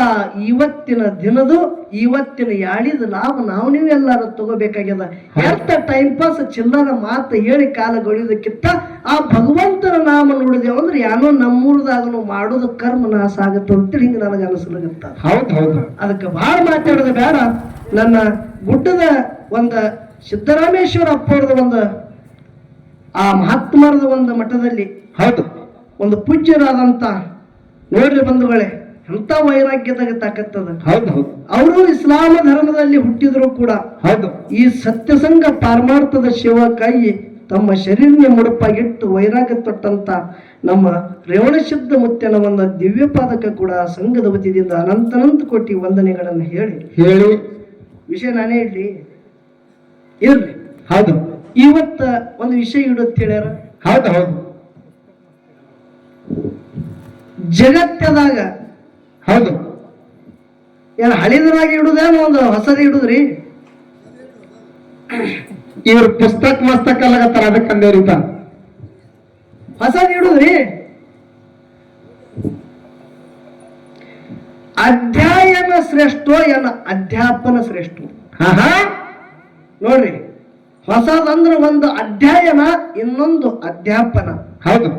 ಇವತ್ತಿನ ದಿನದು ಇವತ್ತಿನ ಯಾಳಿದ ಲಾಭ ನಾವು ನೀವೆಲ್ಲಾರು ತಗೋಬೇಕಾಗ್ಯದ. ಎಂತ ಟೈಮ್ ಪಾಸ್ ಚಿಲ್ಲರ ಮಾತು ಹೇಳಿ ಕಾಲ ಗಡಿಯೋದಕ್ಕಿಂತ ಆ ಭಗವಂತನ ನಾಮ ನೋಡಿ ನೋಡಿದೇವ ಅಂದ್ರೆ ಯಾನೋ ನಮ್ಮೂರದಾಗನು ಮಾಡೋದು ಕರ್ಮ ನಾಶ ಆಗತ್ತ ಅಂತೇಳಿ ಹಿಂಗ ನನಗೆ ಅನಿಸ್ಲಾಗತ್ತ. ಹೌದು ಹೌದು. ಅದಕ್ಕೆ ಬಹಳ ಮಾತಾಡೋದು ಬೇಡ. ನನ್ನ ಗುಡ್ಡದ ಒಂದು ಸಿದ್ದರಾಮೇಶ್ವರ ಅಪ್ಪರದ ಒಂದು ಆ ಮಹಾತ್ಮರದ ಒಂದು ಮಠದಲ್ಲಿ ಹೌದು ಒಂದು ಪೂಜ್ಯರಾದಂತ ನೋಡ್ರಿ ಬಂಧುಗಳೇ, ಎಂತ ವೈರಾಗ್ಯದಾಗ ತಾಕತ್ತದ. ಹೌದು ಹೌದು. ಅವರು ಇಸ್ಲಾಮ ಧರ್ಮದಲ್ಲಿ ಹುಟ್ಟಿದ್ರು ಕೂಡ ಹೌದು ಈ ಸತ್ಯಸಂಗ ಪಾರಮಾರ್ಥದ ಸೇವಕ್ಕಾಗಿ ತಮ್ಮ ಶರೀರನ ಮುಡುಪಾಗಿಟ್ಟು ವೈರಾಗ್ಯ ತೊಟ್ಟಂತ ನಮ್ಮ ರೇವಣಸಿದ್ಧ ಮುತ್ಯನ ಒಂದು ದಿವ್ಯ ಪಾದಕ ಕೂಡ ಸಂಘದ ವತಿಯಿಂದ ಅನಂತ ಕೋಟಿ ವಂದನೆಗಳನ್ನು ಹೇಳಿ ವಿಷಯ ನಾನೇ ಇಡ್ಲಿ ಇರ್ಲಿ. ಹೌದು. ಇವತ್ತ ಒಂದು ವಿಷಯ ಇಡುತ್ತ ಹೇಳ್ಯಾರ. ಹೌದು ಹೌದು. ಜಗತ್ತದಾಗ ಹೌದು ಏನ ಹಳಿದ್ರಾಗಿ ಇಡುದೇನೋ ಒಂದು ಹೊಸದ ಇಡುದ್ರಿ. ಇವ್ರ ಪುಸ್ತಕ ಮಸ್ತಕ ಅಲ್ಲಗತ್ತಾರ ಅದಕ್ಕಂದೇವ್ರಿತ ಹೊಸದ್ ಇಡುದ್ರಿ. ಅಧ್ಯಯನ ಶ್ರೇಷ್ಠೋ ಏನ ಅಧ್ಯಾಪನ ಶ್ರೇಷ್ಠ? ನೋಡ್ರಿ, ಹೊಸದಂದ್ರ ಒಂದು ಅಧ್ಯಯನ, ಇನ್ನೊಂದು ಅಧ್ಯಾಪನ. ಹೌದು.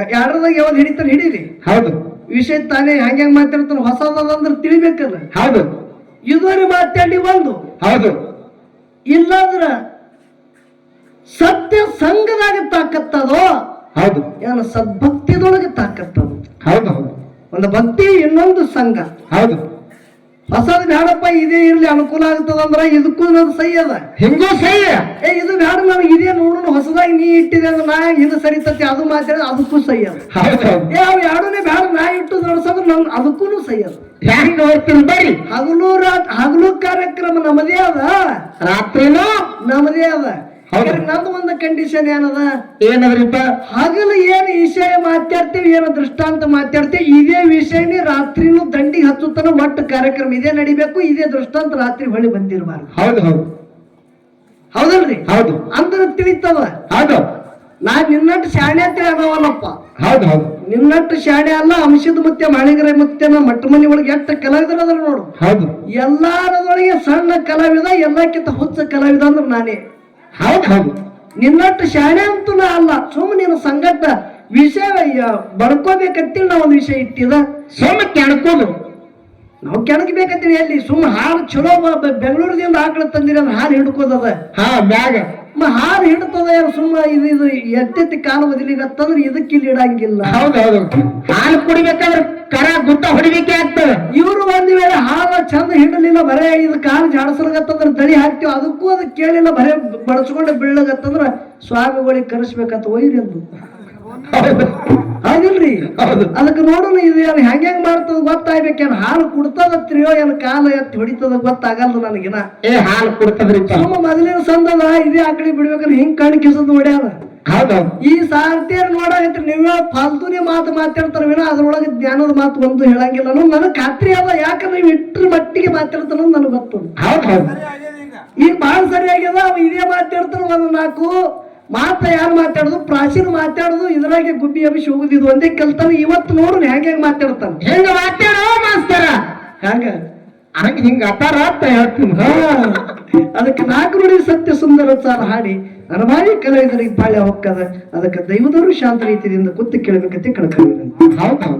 ಎರಡದಾಗ ಯಾವ್ದು ಹಿಡಿತಾನೆ ಹಿಡೀರಿ. ಹೌದು. ವಿಷಯ ತಾನೇ ಹಂಗ ಮಾತಾಡ್ತಾನೆ. ಹೊಸದಂದ್ರ ತಿಳಿಬೇಕಲ್ಲ. ಹೌದು. ಇದುವರೆ ಮಾತಾಡಿ ಒಂದು. ಹೌದು. ಇಲ್ಲಾಂದ್ರ ಸತ್ಯ ಸಂಘದಾಗ ತಾಕತ್ತದೋ, ಹೌದು, ಏನು ಸದ್ಭಕ್ತಿದೊಳಗೆ ತಾಕತ್ತದು. ಹೌದು ಹೌದು. ಒಂದು ಭಕ್ತಿ, ಇನ್ನೊಂದು ಸಂಘ. ಹೌದು. ಹೊಸದ್ ಬೇಡಪ್ಪ, ಇದೇ ಇರ್ಲಿ ಅನುಕೂಲ ಆಗ್ತದಂದ್ರ ಇದಕ್ಕೂ ನನ್ ಸಹಿ ಅದ, ಹಿಂಗೂ ಸಹಿ. ಇದು ಬೇಡ ನನಗೆ ಇದೇ ನೋಡೋಣ, ಹೊಸದಾಗಿ ನೀ ಇಟ್ಟಿದೆ ಅಂದ್ರೆ ನಾ ಇದು ಸರಿತತಿ ಅದು ಮಾತಾಡ ಅದಕ್ಕೂ ಸಹಿ ಅದ. ಅವ್ ಎರಡನೇ ಬೇಡ ನಾ ಇಟ್ಟು ನಡ್ಸಂದ್ರ ನನ್ ಅದಕ್ಕೂ ಸಹಿ ಅದ. ಹೆಂಗ್ ನೋಡ್ತೀನಿ ಬರ್ರಿ. ಹಗಲು ಕಾರ್ಯಕ್ರಮ ನಮ್ಮದೇ ಅದ, ರಾತ್ರಿನೂ ನಮ್ಮದೇ ಅದ. ನಂದು ಒಂದು ಕಂಡೀಷನ್ ಏನದ, ಏನದ್ರಿಪ್ಪ? ಹಗಲು ಏನು ವಿಷಯ ಮಾತಾಡ್ತೀವಿ, ಏನು ದೃಷ್ಟಾಂತ ಮಾತಾಡ್ತೀವಿ, ಇದೇ ವಿಷಯನೇ ರಾತ್ರಿನೂ ದಂಡಿಗೆ ಹಚ್ಚುತ್ತಾನ. ಒಟ್ಟು ಕಾರ್ಯಕ್ರಮ ಇದೇ ನಡಿಬೇಕು, ಇದೇ ದೃಷ್ಟಾಂತ ರಾತ್ರಿ ಹೊಳಿ ಬಂದಿರಬಾರ್ದು. ಹೌದು ಹೌದು. ಹೌದಲ್ರಿ? ಹೌದು. ಅಂದ್ರೆ ತಿಳಿತದ. ಹೌದು. ನಾ ನಿನ್ನಟ್ಟು ಶಾಣೆ ಅಂತ ಅದಾವಲ್ಲಪ್ಪ. ಹೌದು ಹೌದು. ನಿನ್ನಟ್ಟು ಶಾಣೆ ಅಲ್ಲ. ಅಂಶದ ಮುತ್ಯ, ಮಾಳಿಗರ ಮುತ್ಯನ ಮಟ್ಟ ಮನಿ ಒಳಗೆ ಎಷ್ಟು ಕಲಾವಿದರು ಅದ್ರ ನೋಡು. ಹೌದು. ಎಲ್ಲಾರದೊಳಗೆ ಸಣ್ಣ ಕಲಾವಿದ, ಎಲ್ಲಕ್ಕಿಂತ ಹುಚ್ಚ ಕಲಾವಿದ ಅಂದ್ರೆ ನಾನೇ. ಹೌದು ಹೌದು. ನಿನ್ನಟ್ಟು ಶಾಣೆ ಅಂತೂ ನಾ ಅಲ್ಲ. ಸುಮ್ಮನೆ ನೀನು ಸಂಗಟ ವಿಷಯ ಬಡ್ಕೋಬೇಕಂತೇಳಿ ನಾ ಒಂದು ವಿಷಯ ಇಟ್ಟಿದ. ಸುಮ್ಮ ಕೆಣಕೋದು ನಾವು ಕೆಣಕಬೇಕಂತೀವಿ. ಎಲ್ಲಿ ಸುಮ್ಮ ಹಾಲು ಚಲೋ ಬೆಂಗಳೂರದಿಂದ ಆಕಳ ತಂದಿರ ಹಾಲು ಹಿಡ್ಕೋದದ. ಬ್ಯಾಗ ಹಾಲು ಹಿಡ್ತದ. ಸುಮ್ಮ ಇದು ಎತ್ತೆತ್ತಿ ಕಾಲು ಬದಲಿಗತ್ತಂದ್ರೆ ಇದಕ್ಕೆ ಇಲ್ಲಿ ಇಡಂಗಿಲ್ಲ. ಹೌದು ಹೌದು. ಹಾಲು ಕುಡಿಬೇಕಾದ್ರೆ ಕರ ಗುತ್ತ ಹೊಡಿಬೇಕೆ ಆಗ್ತದೆ. ಇವರು ಒಂದ್ ವೇಳೆ ಹಾಲು ಚಂದ ಹಿಡಲಿಲ್ಲ, ಬರೇ ಇದು ಕಾಲು ಜಾಡಸಲ್ಗತ್ತಂದ್ರ ತಳಿ ಹಾಕ್ತಿವಿ, ಅದಕ್ಕೂ ಅದಕ್ಕೆ ಕೇಳಿಲ್ಲ, ಬರೇ ಬಡಸ್ಕೊಂಡು ಬೀಳಗತ್ತಂದ್ರ ಸ್ವಾಮಿಗಳಿಗೆ ಕರೆಸ್ಬೇಕಂತ ಒಯ್ರಿ ಅಂದು. ಹೌದಿಲ್ರಿ? ಅದಕ್ಕೆ ನೋಡೋಣ ಇದು ಏನು ಹೆಂಗ ಮಾಡ್ತದ ಗೊತ್ತಾಗ್ಬೇಕೇನು. ಹಾಲು ಕುಡ್ತದತ್ರಿಯೋ ಏನು ಕಾಲ ಎತ್ತಿ ಹೊಡಿತದ ಗೊತ್ತಾಗಲ್ದು ನನಗಿನ. ಹಾಲು ಕುಡ್ತದ್ರಿ. ಸುಮ್ಮ ಮೊದಲಿನ ಸಂದದ ಇದೇ ಆಕಳಿ ಬಿಡ್ಬೇಕಂದ್ರೆ ಹಿಂಗ್ ಕಣ್ ಕಿಸದ್ ಹೊಡ್ಯಾರ. ಈ ಸಾರ್ತಿಯರ್ ನೋಡಾಗತ್ರಿ ನೀವೇ ಫಾಲ್ತುನೇ ಮಾತು ಮಾತಾಡ್ತಾರ ವಿನ ಅದ್ರೊಳಗೆ ಜ್ಞಾನದ ಮಾತು ಒಂದು ಹೇಳಂಗಿಲ್ಲ ಅನ್ನೋದು ನನಗೆ ಖಾತ್ರಿ ಅದ. ಯಾಕಂದ್ರೆ ನೀವು ಇಟ್ರ ಮಟ್ಟಿಗೆ ಮಾತಾಡ್ತಾನ ನನಗೆ ಗೊತ್ತು. ಈಗ ಬಹಳ ಸರಿ ಆಗ್ಯದ. ಅವ ಇದೇ ಮಾತಾಡ್ತಾರ. ಒಂದು 4 ಮಾತ ಯಾರು ಮಾತಾಡುದು, ಪ್ರಾಚೀನ ಮಾತಾಡುದು, ಇದ್ರಾಗೆ ಗುಬ್ಬಿ ಅಭಿಷ್ ಹೋಗುದಿದ್ದು ಒಂದೇ ಕಲ್ತಾನ. ಇವತ್ತು ನೋಡ್ರಿ ಹೆಂಗ ಮಾತಾಡ್ತಾನ. ಹೆಂಗ ಮಾತಾಡೋ ಮಾಸ್ತರ ಹೆಂಗ ಹಿಂಗ ಅತಾರ ಅಂತ ಹೇಳ್ತೀನಿ. ಅದಕ್ಕೆ 4 ನುಡಿ ಸತ್ಯ ಸುಂದರ ಸಾಲ ಹಾಡಿ ಅರಮಾರಿ ಕಲಾವಿದರಿಗೆ ಬಾಳ್ಯ ಹೊಕ್ಕದ. ಅದಕ್ಕೆ ದೈವದವರು ಶಾಂತ ರೀತಿಯಿಂದ ಕೂತು ಕೇಳಬೇಕಂತೆ ಕಳ್ಕೊಳ್ಳಿ. ಹೌದು.